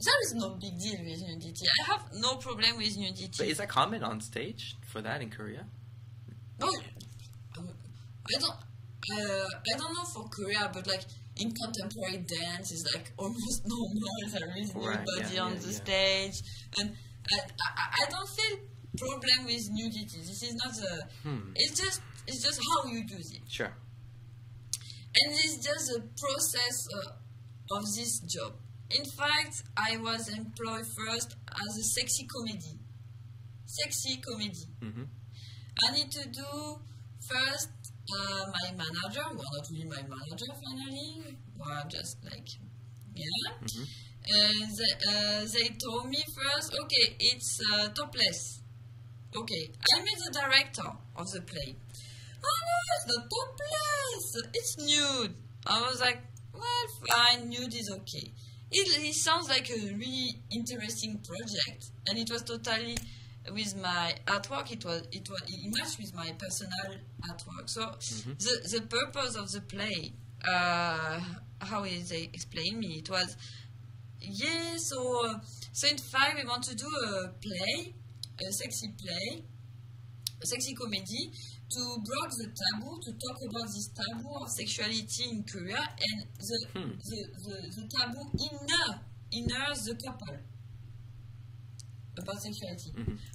There is no big deal with nudity. I have no problem with nudity. But is that common on stage for that in Korea? No, I don't know for Korea, but like in contemporary dance, it's like almost normal. There is nobody on the stage, and I don't feel problem with nudity. This is not It's just how you do it. Sure. And it's just a process of this job. In fact, I was employed first as a sexy comedy. I need to do first my manager, well, not really my manager finally, well, just like, yeah. They told me first, okay, it's topless. Okay, I met the director of the play. Oh no, it's not topless, it's nude. I was like, well, fine, nude is okay. It sounds like a really interesting project, and it was totally with my artwork. It matched with my personal artwork. So the purpose of the play, how they explained me, it was so in fact we want to do a play, a sexy play, a sexy comedy, to break the taboo, to talk about this taboo of sexuality in Korea and the taboo inner the couple about sexuality.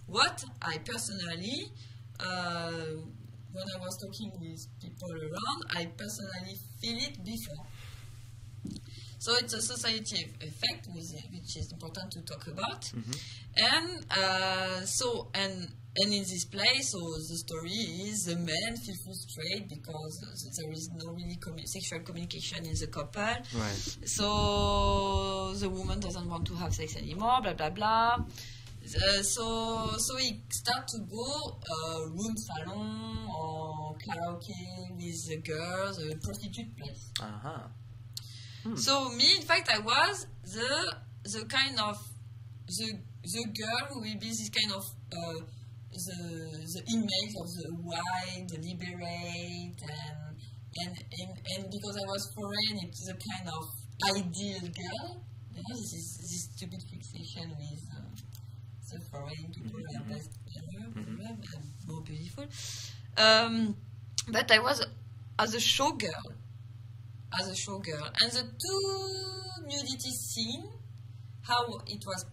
What I personally, when I was talking with people around, I personally feel it before. So it's a society effect, which is important to talk about. And in this play, so the story is the men feel frustrated because there is no really sexual communication in the couple. Right. So the woman doesn't want to have sex anymore, blah, blah, blah. So we start to go room salon or karaoke with the girls, a prostitute place. So me, in fact, I was the kind of the girl who will be this kind of the image of the wild, the liberate, and because I was foreign, it's the kind of ideal girl. You know, this stupid fixation with the foreign people are best better, more beautiful. But I was as a showgirl. And the two nudity scene, how it was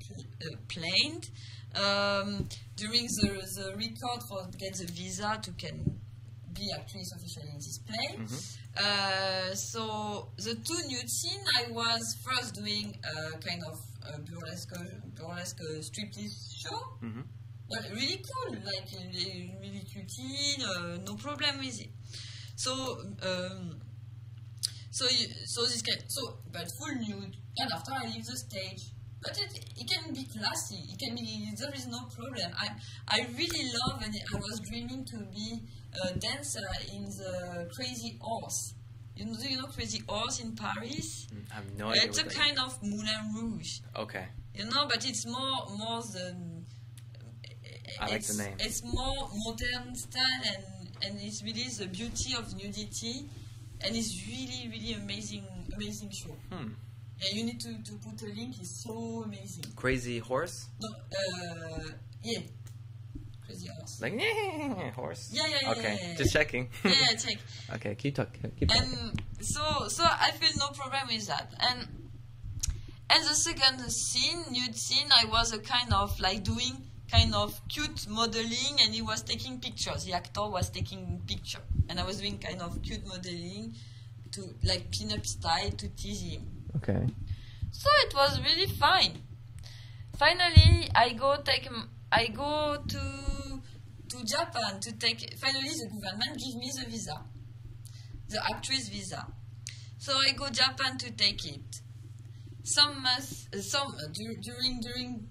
planned, during the record for get the visa to can be actress officially in this play. So the two nude scene, I was first doing a kind of a burlesque striptease show, but really cool, like really cutie, no problem with it. So but full nude, and after I leave the stage. But it can be classy. It can be. There is no problem. I really love, and I was dreaming to be a dancer in the Crazy Horse. Do you know Crazy Horse in Paris? I have no idea. It's a kind of Moulin Rouge. Okay. But it's more the. I like the name. It's more modern style, and it's really the beauty of nudity, and it's really really amazing show. Yeah, you need to put a link. It's so amazing. Crazy Horse? No, yeah. Crazy Horse. Like, horse? Yeah. Okay, yeah. just checking. Yeah, check. Okay, keep talking. And so I feel no problem with that. And the second scene, nude scene, I was a kind of like doing kind of cute modeling, and he was taking pictures. The actor was taking picture, and I was doing kind of cute modeling to like pin-up style to tease him. Okay. So it was really fine. Finally, I go to Japan to take. Finally, the government gives me the visa, the actress visa. So I go Japan to take it. During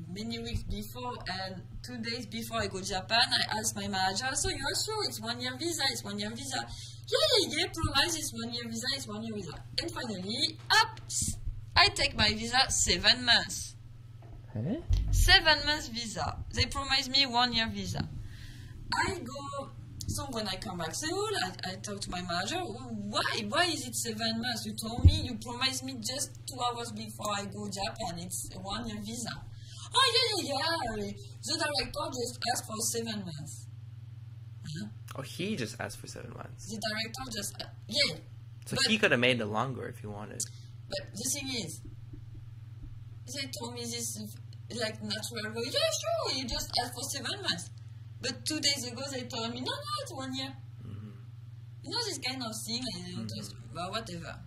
many weeks before and 2 days before I go Japan, I ask my manager. So you're sure it's 1 year visa? It's 1 year visa. Yeah, promise it's 1 year visa, it's 1 year visa. And finally, I take my visa 7 months. Huh? 7 months visa. They promise me 1 year visa. I go, so when I come back Seoul, I talk to my manager, why is it 7 months? You told me, you promised me just 2 hours before I go Japan, it's a 1 year visa. Oh yeah. The director just asked for 7 months. Huh? Oh, he just asked for 7 months. The director just, yeah. So he could have made it longer if he wanted. But the thing is, they told me this like natural way. Yeah, sure, you just asked for 7 months. But 2 days ago they told me, no, it's 1 year. You know this kind of thing, just, well, whatever.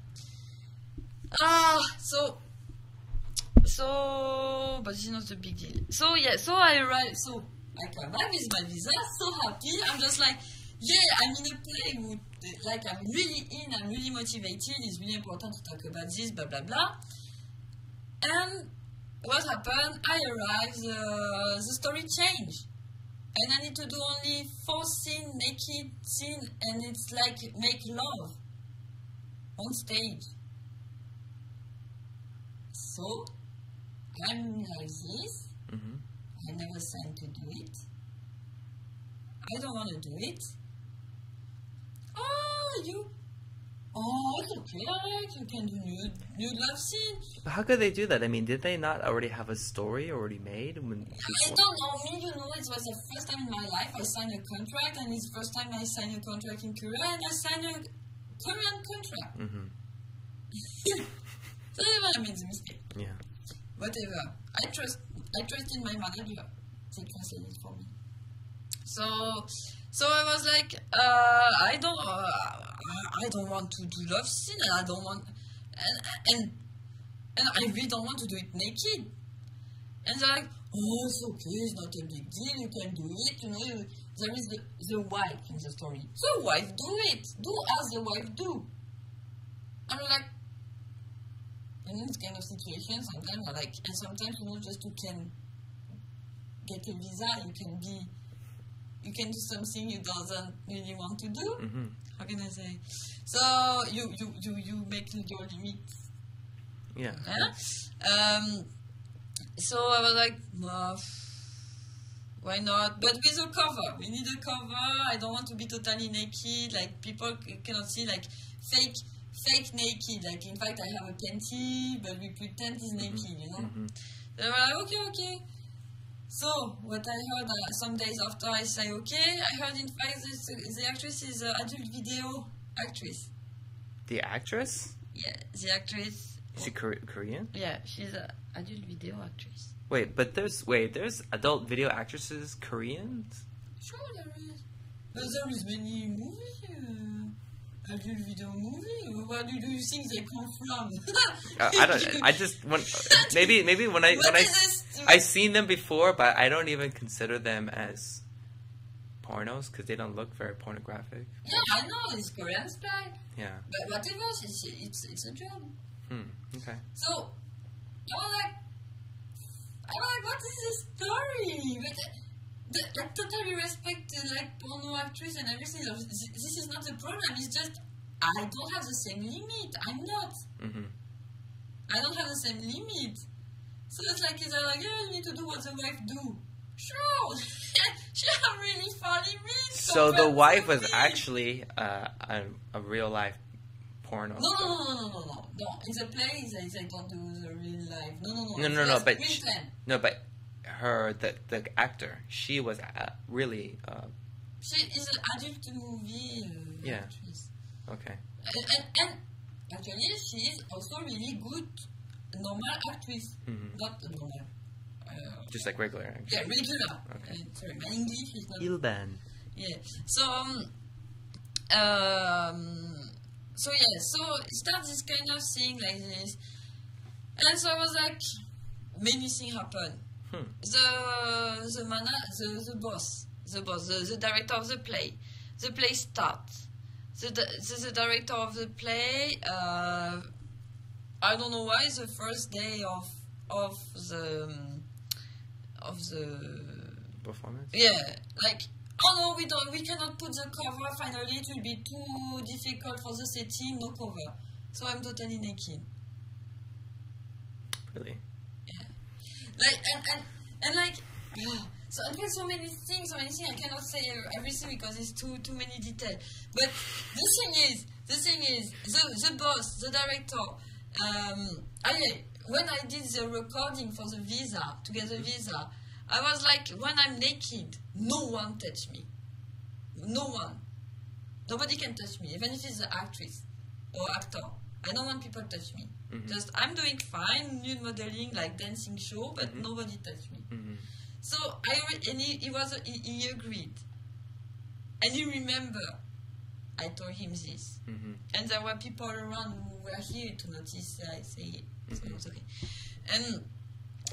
But it's not a big deal. So I arrived, so I come back with my visa, so happy. I'm just like, yeah, I'm in a play, like I'm really I'm really motivated, it's really important to talk about this, blah, blah, blah. And what happened? I arrived, the story changed. And I need to do only 4 scene, naked scene, and it's like make love on stage. So, I'm like this. I never signed to do it. I don't want to do it. It's okay, you can do nude love scene. But how could they do that? I mean, did they not already have a story already made? I don't know, maybe it was the first time in my life I signed a contract, and it's the first time I signed a contract in Korea, and I signed a Korean contract. So I made the mistake. Yeah. Whatever. I trust in my manager. They translated it for me. So I was like, I don't want to do love scene, and I don't want, and I really don't want to do it naked. And they're like, oh, it's okay, it's not a big deal, you can do it, there is the wife in the story. So wife, do it. Do as the wife do. I'm like, in this kind of situation, sometimes and sometimes, just you can get a visa, you can do something you don't really want to do. How can I say? So you make your limits. Yeah. So I was like, why not? But with a cover. We need a cover. I don't want to be totally naked. Like people cannot see like fake naked. Like in fact, I have a panty, but we pretend it's naked. They were like, okay. So, what I heard some days after I say okay, I heard in fact the actress is an adult video actress. The actress? Yeah, the actress. Is she Korean? Yeah, she's an adult video actress. there's adult video actresses Koreans? Sure, there is. But there is many movies. Adult video movie. Where do you think they come from? I don't. I just want maybe when I've seen them before, but I don't even consider them as pornos because they don't look very pornographic. Yeah, I know it's Korean style. Yeah. But whatever, it's a job. Okay. So I was like, what is the story? But I totally respect like porno actress and everything. This is not a problem. It's just I don't have the same limit. I'm not. I don't have the same limit. So it's like they're like, yeah, you need to do what the wife do. Sure, she have really far limits. So the wife was actually a real life porno. No. In the play, they don't do the real life. No. But her the actor, she was really. She is an adult movie actress. Okay. And actually, she is also really good normal actress, not normal. Just like regular. Actually. Yeah, regular. Okay. Sorry, my English is not. Ilban. Yeah. So it starts this kind of thing like this, and so I was like, many things happen. The boss, the director of the play starts. The director of the play, I don't know why, the first day of the performance. Yeah, like, oh no, we cannot put the cover. Finally, it will be too difficult for the setting. No cover, so I'm totally naked. Really? Yeah. Like and like. So I feel so many things. I cannot say everything because it's too many details. But the thing is, the boss, the director. When I did the recording for the visa, to get the visa, I was like, when I'm naked, no one touch me. No one. Nobody can touch me, even if it's the actress or actor. I don't want people to touch me. Just I'm doing fine, nude modeling, like dancing show, but nobody touch me. So he agreed, and he remember I told him this, and there were people around who were here to notice I say it, so it was okay. And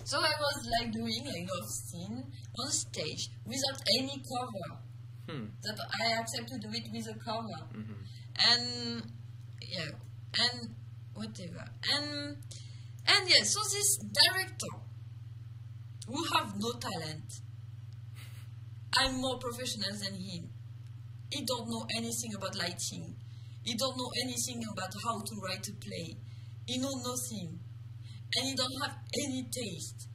so I was like doing a love scene on stage without any cover. That I accept to do it with a cover, and whatever, and so this director, who have no talent. I'm more professional than him. He don't know anything about lighting. He don't know anything about how to write a play. He know nothing. And he don't have any taste.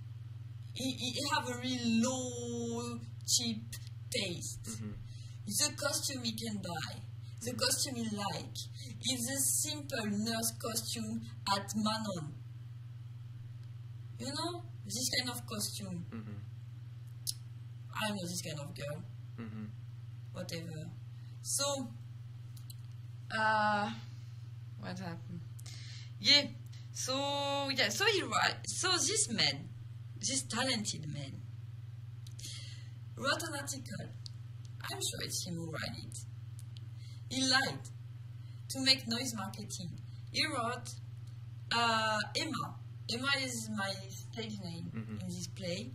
He have a really low, cheap taste. The costume he can buy, the costume he like, is a simple nurse costume at Manon. You know? This kind of costume. I know this kind of girl. Whatever. So, what happened? So he write. So this man, this talented man, wrote an article. I'm sure it's him who wrote it. He lied to make noise marketing. He wrote Emma. Emma is my stage name in this play,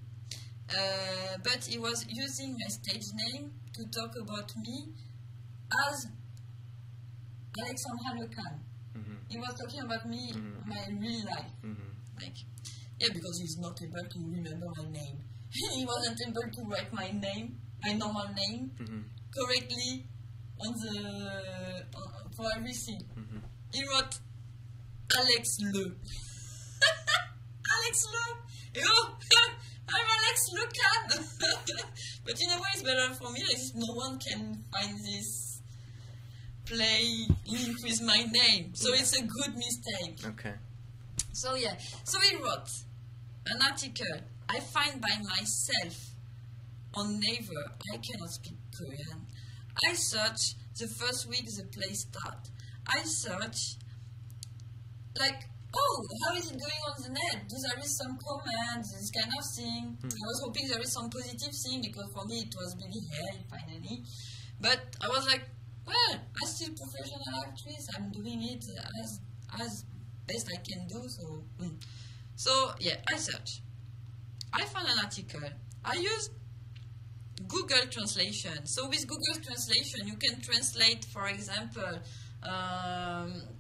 but he was using my stage name to talk about me as Alexandra Lecan. He was talking about me, my real life. Because he's not able to remember my name. He wasn't able to write my name, my normal name, correctly on for everything. He wrote Alex Le. Alex Le! I'm Alex Lecan! But in a way it's better for me, like no one can find this play linked with my name. So it's a good mistake. Okay. So he wrote an article I find by myself on Naver. I cannot speak Korean. I search the first week the play start. I search like oh, how is it going on the net? There is some comments, this kind of thing. I was hoping there is some positive thing because for me it was really hell finally. But I was like, well, I'm still a professional actress. I'm doing it as best I can do. So yeah, I searched. I found an article. I used Google Translation. So with Google Translation, you can translate, for example, Obama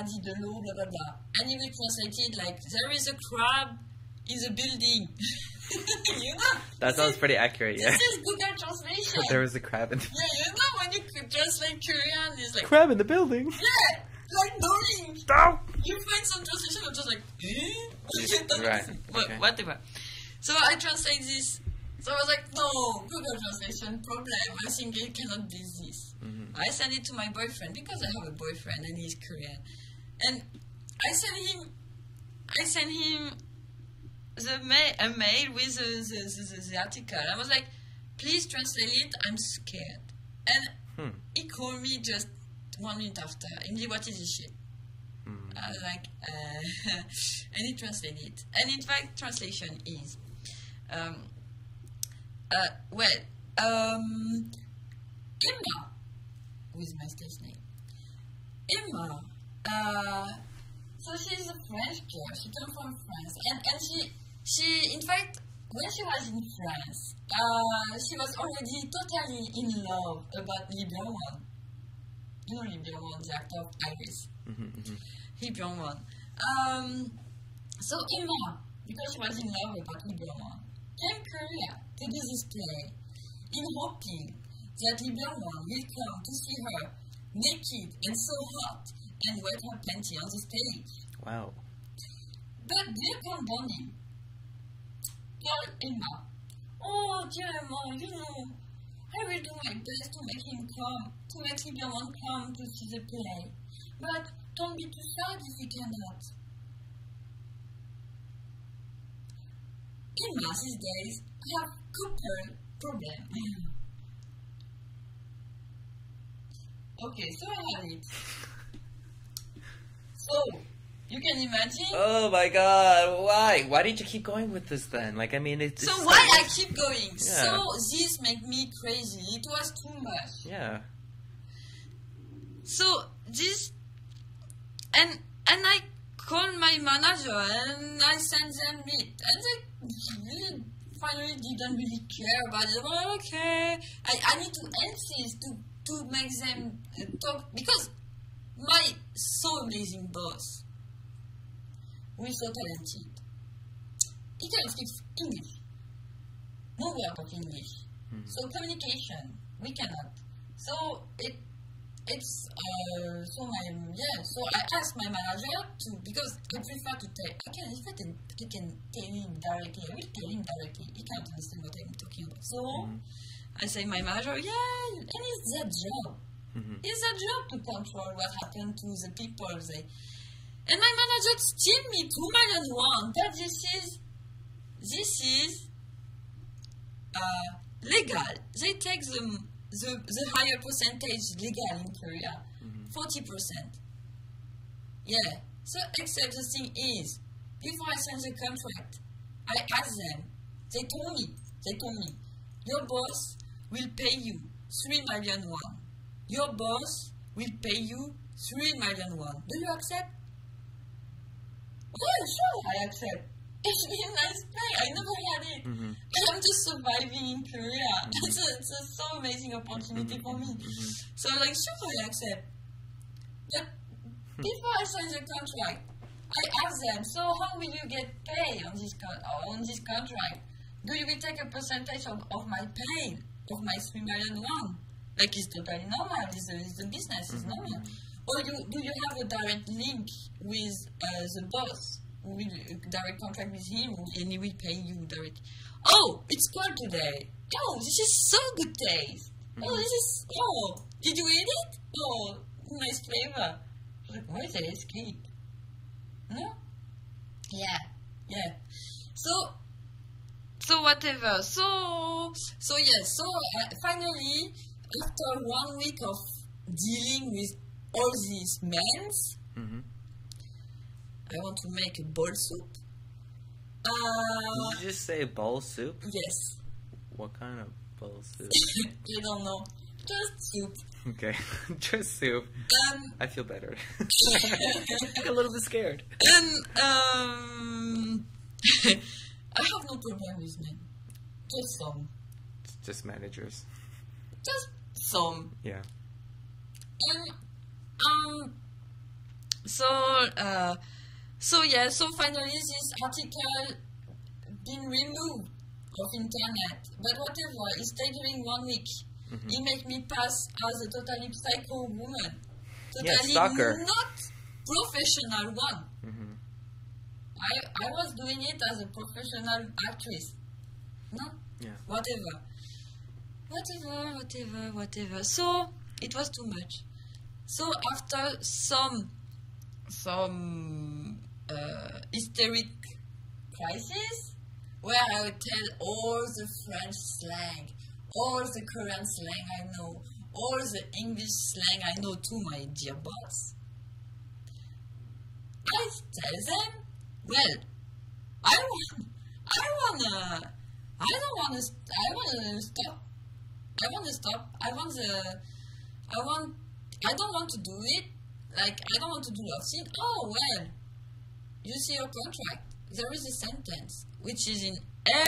dit de l'eau, blah blah blah, and you will translate it like there is a crab in the building. You know? That sounds pretty accurate. Yeah. This is Google Translation. There was a crab in. Yeah, you know when you translate Korean, it's like crab in the building. Yeah, like knowing. Stop. You find some translation, I'm just like, Right. Okay. Whatever. So I translate this. So I was like, no, Google Translation problem. I think it cannot be this. I sent it to my boyfriend because I have a boyfriend and he's Korean. And I sent him a mail with the article. I was like, please translate it. I'm scared. And he called me just 1 minute after. And he, what is this shit? I was like, and he translated it. And in fact, translation is, Emma, who is my stage name. Emma, so she's a French girl. She comes from France, and she, in fact, when she was in France, she was already totally in love about Lee Byung-won. You know Lee Byung-won, the actor of Iris. Lee Byung-won. So Emma, because she was in love about Lee Byung-won, came to Korea to do this play, in hoping that Lee Byung-won will come to see her naked and so hot and wet her panty on the stage. Wow. But dear Bonnie told Emma, oh dear Emma, you know, I will do my best to make him come, to make Lee Byung-won come to see the play. But don't be too sad if he cannot. Emma these days have couple problem. Okay, so I have it. So, you can imagine. Oh my god, why? Why did you keep going with this then? Like, I mean, it's... So why I keep going? Yeah. So, this make me crazy. It was too much. Yeah. So, this... And I called my manager and I sent them it. And they really finally didn't really care about it. Well, okay. I need to insist to make them talk, because my so amazing boss, who is so talented, he cannot speak English. No word of English. So communication, we cannot. So so I asked my manager to, because I prefer to tell, I can tell him directly, I will tell him directly, he can't understand what I'm talking about. So I say my manager, yeah, and it's their job. It's their job to control what happened to the people. And my manager steal me 2 million won, but this is legal. They take the higher percentage legal in Korea, 40%. Yeah. So except the thing is, before I sign the contract, I asked them. They told me, your boss will pay you 3 million won. Your boss will pay you 3 million won. Do you accept? Oh, sure, I accept. It's been a nice pay. I never had it. And I'm just surviving in Korea. It's a so amazing opportunity for me. So I'm like, sure, I accept. But before I sign the contract, I asked them, so how will you get paid on this contract? Do you will take a percentage of my pay, of my 3 million won? Like, it's totally normal. It's the business, it's normal. Or do you have a direct link with the boss? Who will direct contract with him and he will pay you directly? Oh, it's cold today. Oh, this is so good taste. Oh, did you eat it? Oh, nice flavor. Like, why is it cake? No? Yeah. So whatever. So finally, after 1 week of dealing with all these men. I want to make a bowl soup. Did you just say bowl soup? Yes. What kind of bowl soup? I don't know. Just soup. Okay, just soup. I feel better. I'm a little bit scared. I have no problem with men. Just some. Just managers. Just some. Yeah. So finally this article been removed of internet. But whatever, it stayed during 1 week. It make me pass as a totally psycho woman. Totally stalker. Not professional one. I was doing it as a professional actress. No? Yeah. Whatever. So it was too much. So after some hysteric crisis, where I would tell all the French slang, all the Korean slang I know, all the English slang I know to my dear boss, I tell them, well, I don't want to do it. Like, I don't want to do love scene. Oh, well, you see your contract. There is a sentence, which is in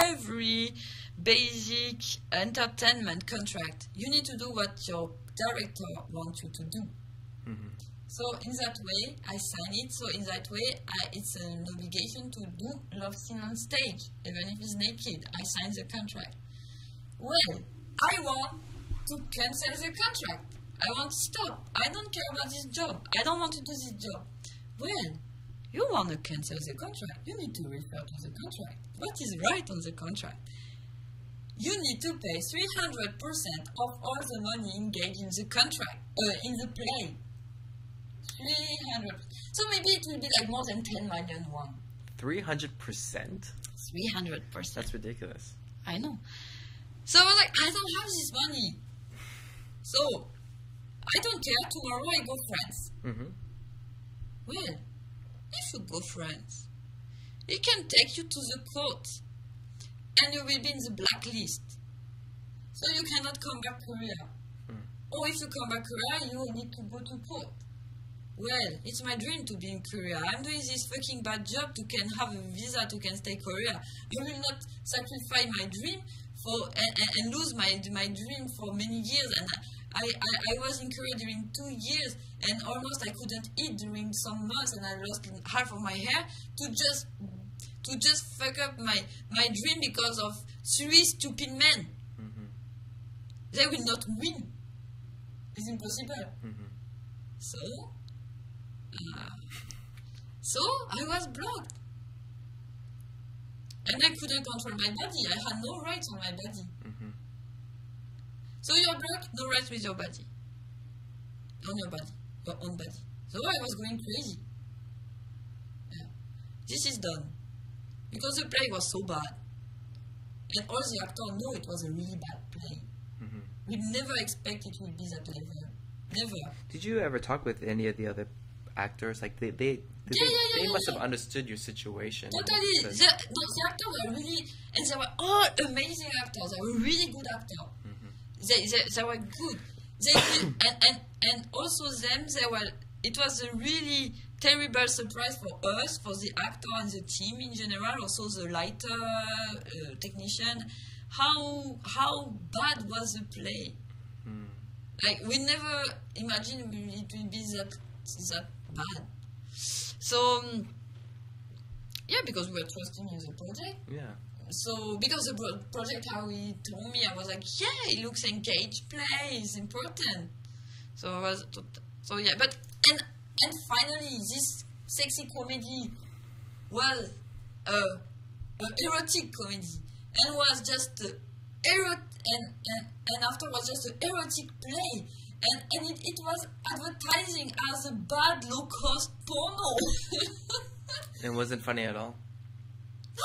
every basic entertainment contract. You need to do what your director wants you to do. So in that way, I sign it. So in that way, it's an obligation to do love scene on stage, even if it's naked. I sign the contract. Well, I want to cancel the contract. I want to stop. I don't care about this job. I don't want to do this job. Well, you want to cancel the contract. You need to refer to the contract. What is right on the contract? You need to pay 300% of all the money engaged in the contract, in the play. 300. So maybe it will be like more than 10 million won. 300%? 300%. That's ridiculous. I know. So I was like, I don't have this money. So, I don't care. Tomorrow I go France. Well, if you go France, it can take you to the court. And you will be in the blacklist. So you cannot come back to Korea. Or if you come back to Korea, you will need to go to court. Well, it's my dream to be in Korea. I'm doing this fucking bad job to can have a visa to can stay Korea. I will not sacrifice my dream for and lose my dream for many years. And I was in Korea during 2 years, and almost I couldn't eat during some months, and I lost half of my hair to just fuck up my dream because of 3 stupid men. They will not win. It's impossible. So I was blocked. And I couldn't control my body. I had no rights on my body. So you're blocked, no rights with your body. On your body. Your own body. So I was going crazy. Yeah. This is done. Because the play was so bad. And all the actors know it was a really bad play. We never expect it would be that level. Never. Did you ever talk with any of the other actors? Like they must have understood your situation. Totally. The actors were really, and they were all amazing actors. They were really good actors. They were good. And also them, it was a really terrible surprise for us, for the actor and the team in general, also the lighter technician. How bad was the play? Like, we never imagined it will be that bad. So, yeah, because we were trusting in the project. Yeah. So, because the project, how he told me, I was like, yeah, it looks engaged play, it's important. So, yeah, but, and finally, this sexy comedy was an erotic comedy, and was just and after was just an erotic play, and it was advertising as a bad low-cost porno. It wasn't funny at all? No,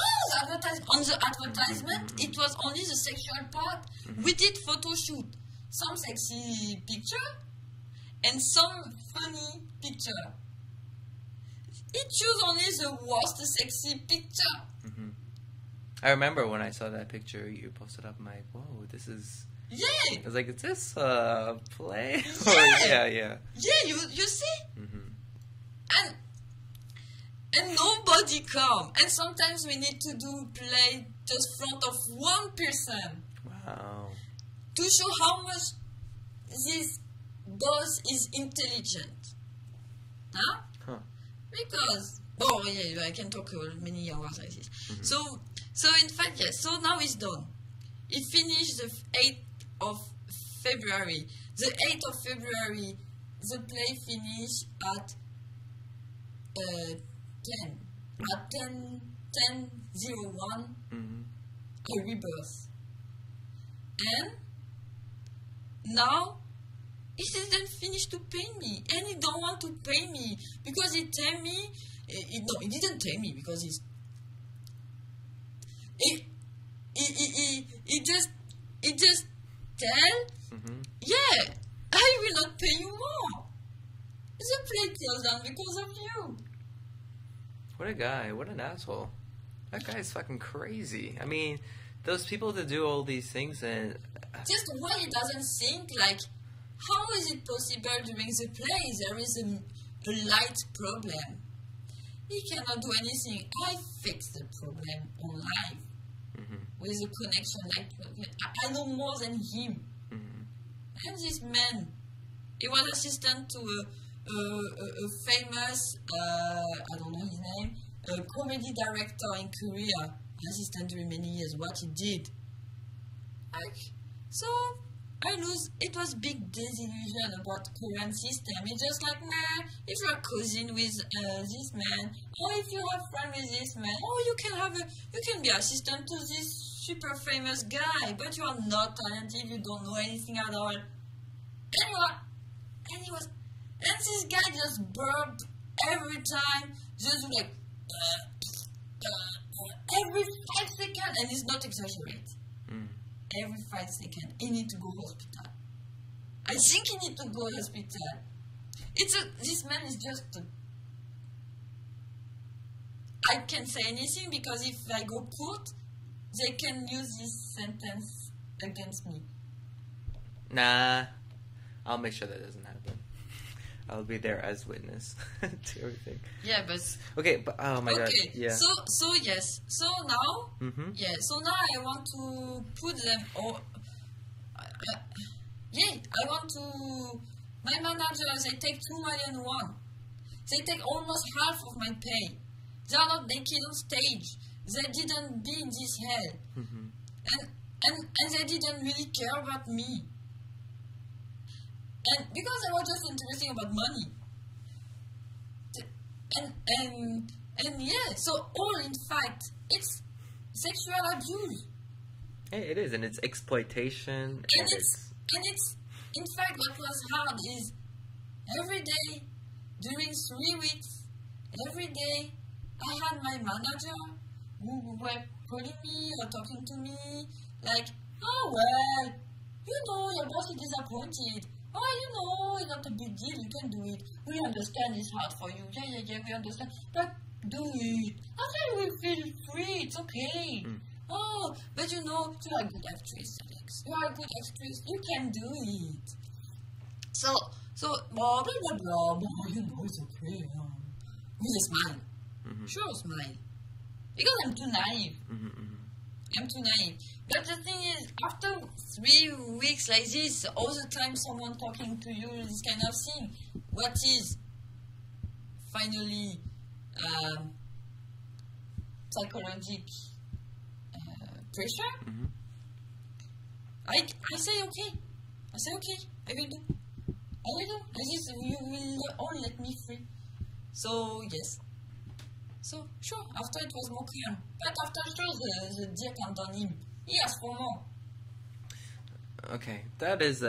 on the advertisement, it was only the sexual part. We did photo shoot, some sexy picture, and some funny picture. He chose only the worst sexy picture. Mm-hmm. I remember when I saw that picture you posted up, I'm like, whoa, this is... Yeah. I was like, is this play? Yeah. Yeah. Yeah, you see? Mm-hmm. And nobody come. And sometimes we need to do play just front of one person. Wow. To show how much this boss is intelligent. Huh? Because, oh yeah, I can talk many hours like this. Mm-hmm. So in fact, yes, so now it's done. It finished the 8th of February. The 8th of February, the play finished at 10. At 10:01, a rebirth. And now, he didn't finish to pay me, and he don't want to pay me because he tell me. No, he didn't tell me because he just tell. Yeah, I will not pay you more. The play closed down because of you. What a guy! What an asshole! That guy's fucking crazy. I mean, those people that do all these things and just why he doesn't think like. How is it possible during the play there is a light problem? He cannot do anything. I fix the problem on live with a connection. Like I know more than him. And this man, he was assistant to a famous, I don't know his name, a comedy director in Korea. Assistant during many years. What he did, like so. It was big disillusion about Korean system. It's just like, nah, if you're a cousin with this man, or if you have friend with this man, or you can be assistant to this super famous guy, but you are not talented, you don't know anything at all. And this guy just burped every time, just like, every 5 seconds, and he's not exaggerating. Every 5 seconds, he need to go hospital. I think he need to go hospital. This man is just. I can't say anything because if I go court, they can use this sentence against me. Nah, I'll make sure that doesn't happen. I'll be there as witness to everything. Yeah, but okay, but oh my god, yeah. So yes, so now, yeah, so now I want to put them all. I want to. My manager, they take 2 million won. They take almost half of my pay. They are not naked on stage. They didn't be in this hell, and they didn't really care about me. And because I was just interested about money. And yeah, so all in fact, it's sexual abuse. Hey, it is, and it's exploitation. And it's in fact what was hard is every day, during 3 weeks, every day, I had my manager who were calling me or talking to me like, oh well, your boss is disappointed. Oh, it's not a big deal, you can do it. We understand it's hard for you. Yeah, we understand. But do it. After you will feel free, it's okay. Oh, but you are a good actress, Alex. You are a good actress, you can do it. So, blah, blah, blah, blah, blah, it's okay. With a smile. Sure, smile. Because I'm too naive. I'm too naive. But the thing is, after 3 weeks like this, all the time someone talking to you, this kind of thing, what is finally psychological pressure? I say okay. I will do. You will all let me free. So yes. So sure, after it was more calm. But after sure the dear can't on him. He asked for more. Okay, that is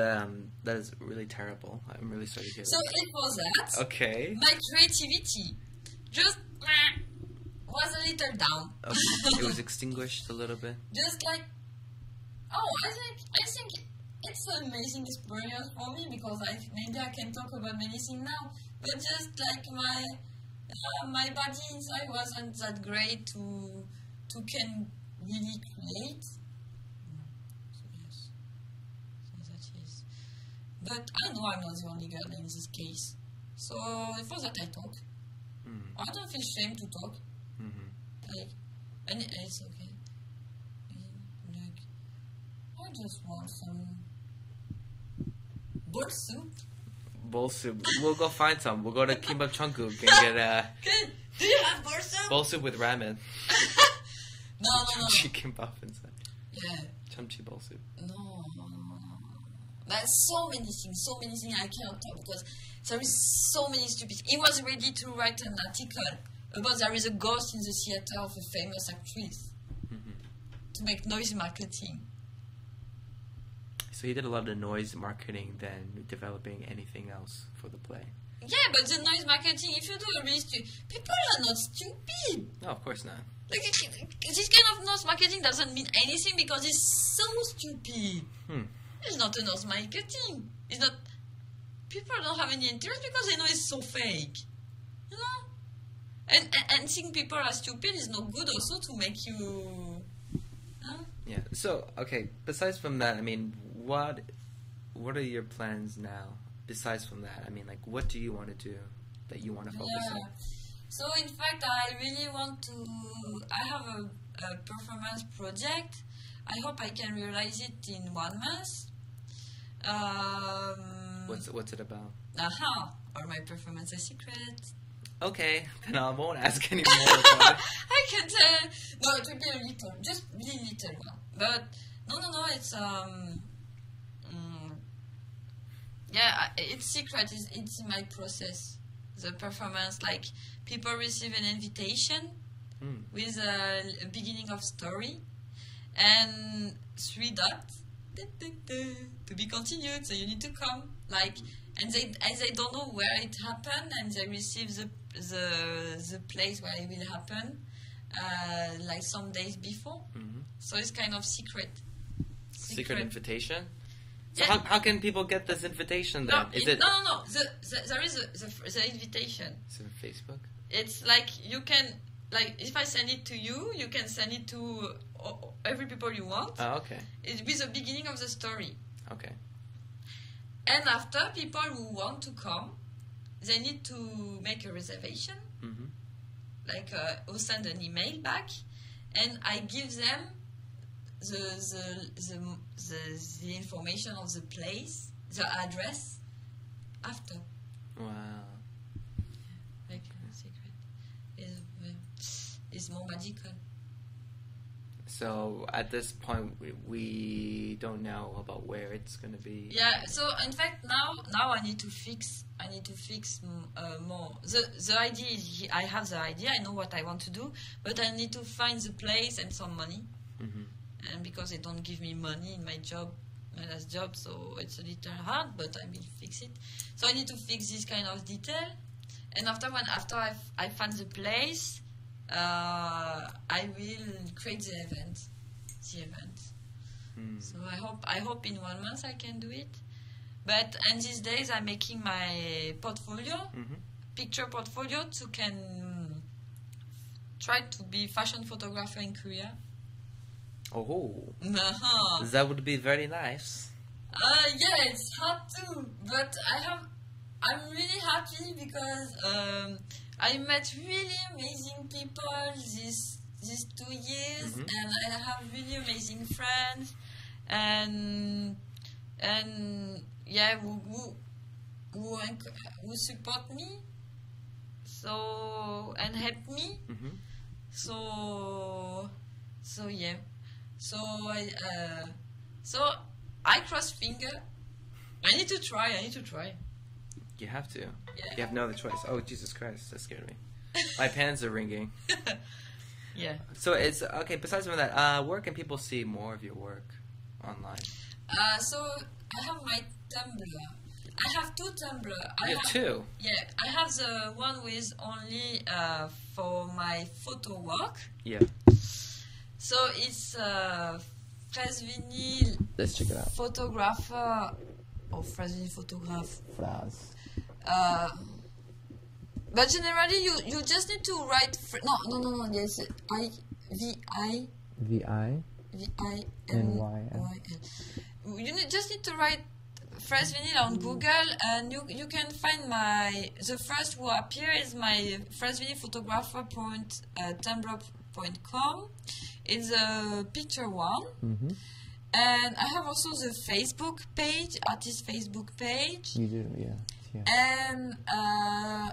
really terrible. I'm really sorry to hear that. So it was that. Okay. My creativity just was a little down. Okay. It was extinguished a little bit. Just like, I think it's an amazing experience for me because maybe I can talk about many things now, but just like my body inside wasn't that great to can really create. So yes, so that is. But I know I'm not the only girl in this case, so for that I talk. I don't feel shame to talk. Like, and it's okay. Like, I just want some bowl soup. Bowl soup. We'll go find some. We'll go to Kimbap Chungkook and get Good. Do you have bowl soup? bowl soup with ramen. No. Chicken buff inside. Yeah. Chumchi bowl soup. No. There's so many things I cannot talk because there is so many stupid. He was ready to write an article about there is a ghost in the theater of a famous actress to make noise marketing. So he did a lot of the noise marketing than developing anything else for the play. Yeah, but the noise marketing, if you do a really people are not stupid. No, of course not. Like, this kind of noise marketing doesn't mean anything because it's so stupid. It's not a noise marketing. It's not. People don't have any interest because they know it's so fake. You know? And think people are stupid is not good also to make you. Huh? Yeah. So, okay, besides from that, I mean, what are your plans now? Besides from that, I mean, like, what do you want to do that you want to focus on? So, in fact, I really want to. I have a performance project. I hope I can realize it in 1 month. What's it about? Are my performances secret? Okay, then I won't ask any more about it. I can tell. No, it will be a little, just really little one. But no, it's yeah, it's secret. It's in my process. The performance, like people receive an invitation with a beginning of story and 3 dots to be continued. So you need to come, like, and they don't know where it happened, and they receive the place where it will happen, like some days before. So it's kind of secret invitation. So Yeah. how can people get this invitation then? No, no. There is the invitation. Is it on Facebook? It's like you can, like, if I send it to you, you can send it to every people you want. Oh, okay. It will be the beginning of the story. Okay. And after, people who want to come, they need to make a reservation. Like, or send an email back, and I give them the information of the place, the address, after. Wow. Like a secret is more magical. So at this point, we don't know about where it's going to be. Yeah. So in fact, now I need to fix. More. The idea is, I have the idea. I know what I want to do, but I need to find the place and some money. And because they don't give me money in my last job, so it's a little hard, but I will fix it. So I need to fix this kind of detail. And after I find the place, I will create the event. So I hope in 1 month I can do it. But and these days I'm making my portfolio, picture portfolio, to can try to be fashion photographer in Korea. Oh, that would be very nice. Yeah, it's hard too, but I'm really happy because I met really amazing people these 2 years, and I have really amazing friends, and yeah, who support me, so, and help me, so yeah. So I cross finger. I need to try. You have to. Yeah. You have no other choice. Oh, Jesus Christ, that scared me. My pants are ringing. Yeah. So it's okay. Besides from that, where can people see more of your work online? So I have my Tumblr. I have 2 Tumblr. You have 2? Yeah. I have the one with only for my photo work. Yeah. So it's FraiseVinyl. Let's check it out. Photographer. Or FraiseVinyl photograph. Phrase. But generally, you just need to write. No. Yes, VINYL. You just need to write FraiseVinyl on Google, and you can find the first who appear is my FraiseVinyl photographer.tumblr.com. It's a picture one. Mm-hmm. And I have also the Facebook page, artist Facebook page. You do, yeah. And I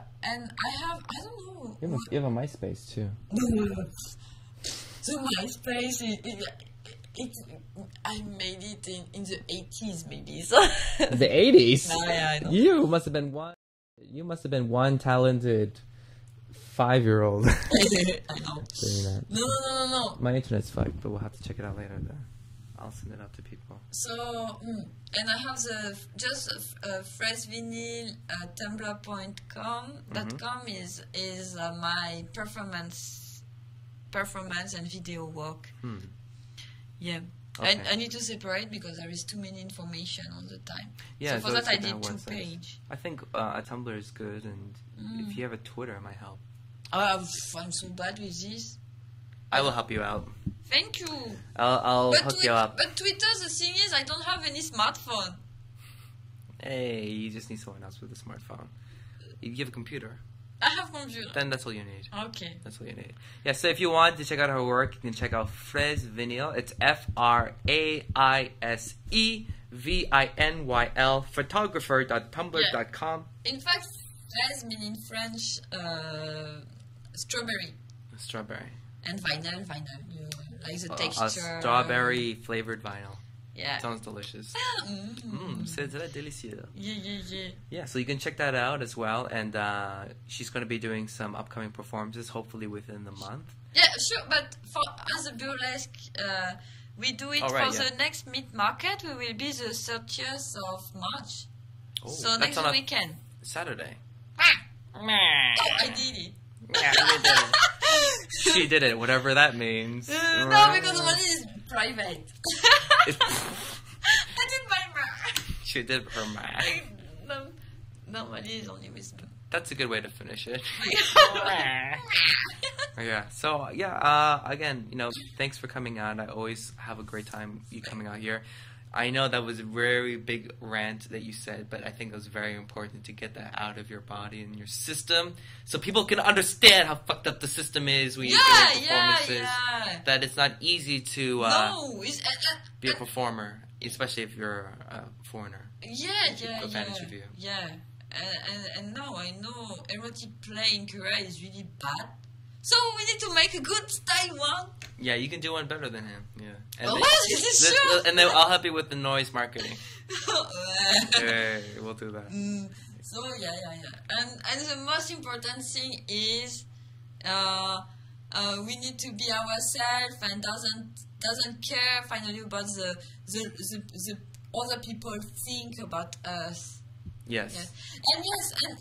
have, I don't know. You have a MySpace too. The MySpace, I made it in the 80s maybe. So the 80s? No, yeah, I know. You must have been one talented 5-year-old. I know. No. My internet's fucked, but we'll have to check it out later then. I'll send it out to people. So, and I have FraiseVinyl tumblr.com is my performance and video work. Yeah. Okay. I need to separate because there is too many information all the time. Yeah, so for that I did 2 pages. I think a Tumblr is good, and if you have a Twitter, it might help. I'm so bad with this. I will help you out. Thank you. I'll hook you up. But Twitter, the thing is, I don't have any smartphone. Hey, you just need someone else with a smartphone. You have a computer. I have computer. Then that's all you need. Okay. That's all you need. Yeah, so if you want to check out her work, you can check out FraiseVinyl. It's FraiseVinyl, photographer.tumblr.com. Yeah. In fact, Fraise means in French strawberry. Strawberry. And vinyl. You like the texture. A strawberry flavored vinyl. Yeah. Sounds delicious. C'est très délicieux. Yeah. Yeah, so you can check that out as well. And she's going to be doing some upcoming performances, hopefully within the month. Yeah, sure. But as a burlesque, we do it the next meat market. We will be the 30th of March. Oh, so next weekend. Saturday. Oh, I did it. Yeah, you did it. She did it, whatever that means. No, because the money is private. I did my math. She did her math. No, money is only with me. That's a good way to finish it. Yeah. So again, thanks for coming on. I always have a great time you coming out here. I know that was a very big rant that you said, but I think it was very important to get that out of your body and your system, so people can understand how fucked up the system is when you do performances. Yeah. That it's not easy to be a performer, especially if you're a foreigner. Yeah. Advantage of you. Yeah. And now I know erotic play in Korea is really bad. So we need to make a good style one. Yeah, you can do one better than him. Yeah. And is this true? And then I'll help you with the noise marketing. Yeah, we'll do that. So yeah. And the most important thing is we need to be ourselves and doesn't care finally about the other people think about us. Yes. And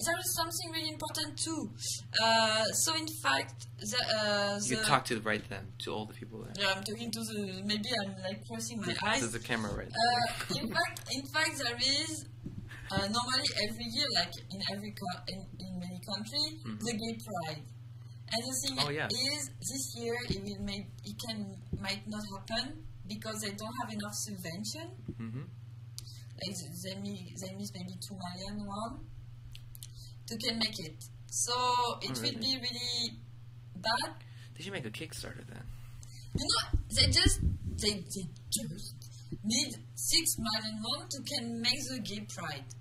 there is something really important too. So in fact, you talk to all the people there. Yeah, I'm talking to maybe I'm like crossing my eyes. There's a camera right there. In fact, there is normally every year, like in in many countries, the Gay Pride. And the thing is, this year it might not happen because they don't have enough subvention. Like they miss maybe 2 million to can make it. So it will be really bad. They should make a Kickstarter then. They just need 6 million to can make the Gay Pride.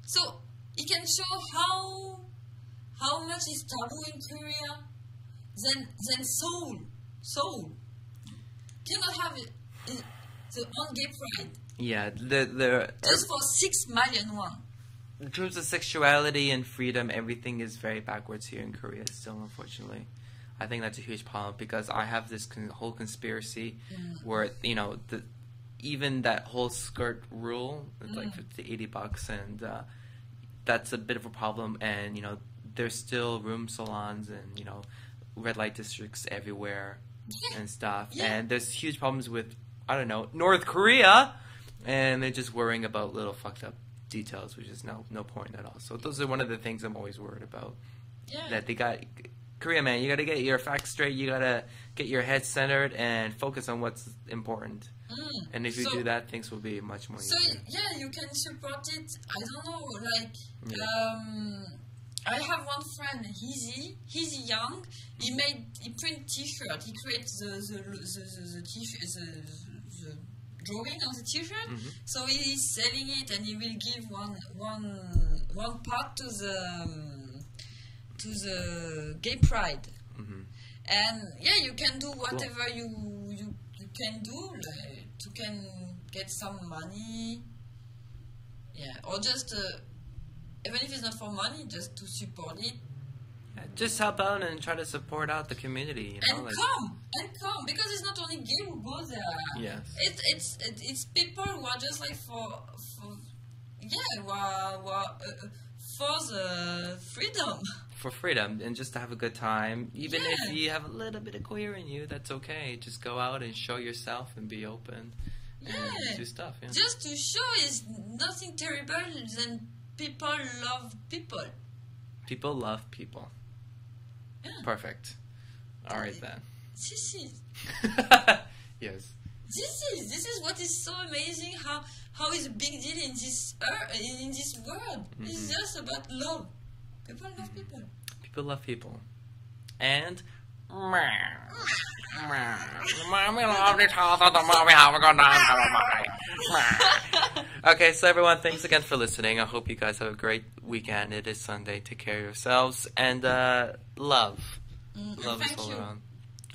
So it can show how much is taboo in Korea. Then soul cannot have the own Gay Pride. Yeah, just for 6 million in terms of sexuality and freedom, everything is very backwards here in Korea still, unfortunately. I think that's a huge problem because I have this whole conspiracy where, even that whole skirt rule, it's like $50-$80, and that's a bit of a problem. And, there's still room salons and, red light districts everywhere and stuff. Yeah. And there's huge problems with, I don't know, North Korea, and they're just worrying about little fucked up details, which is no point at all. So those are one of the things I'm always worried about. Yeah. That they got, Korea, man, you got to get your facts straight. You got to get your head centered and focus on what's important. And if you do that, things will be much more easier. So yeah, you can support it. I don't know, like I have one friend. He's young. He print T-shirt. He creates the T-shirt, the drawing on the T-shirt. So he is selling it, and he will give one part to the gay pride. And yeah, you can do whatever you can do. Like, you can get some money. Yeah, or just even if it's not for money, just to support it. Yeah, just help out and try to support out the community. You know? And come, because it's not only gay who go there. Yes. It's people who are just like for the freedom. For freedom and just to have a good time. Even if you have a little bit of queer in you, that's okay. Just go out and show yourself and be open and do stuff. Yeah. Just to show is nothing terrible than people love people. People love people. Yeah. Perfect. All right then. This is Yes. This is what is so amazing. How is a big deal in this world? It's just about love. People love people. People love people. And okay, so everyone, thanks again for listening. I hope you guys have a great weekend. It is Sunday. Take care of yourselves. And love. Love is all around.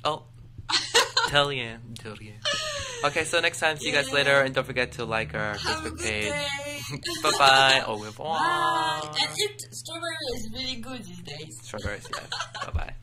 Oh. Tell you. Okay, so next time, see you guys later. And don't forget to like our Facebook page. Bye-bye. Au revoir. Bye. And eat strawberries. Really good these days. Strawberries, yes. Bye-bye.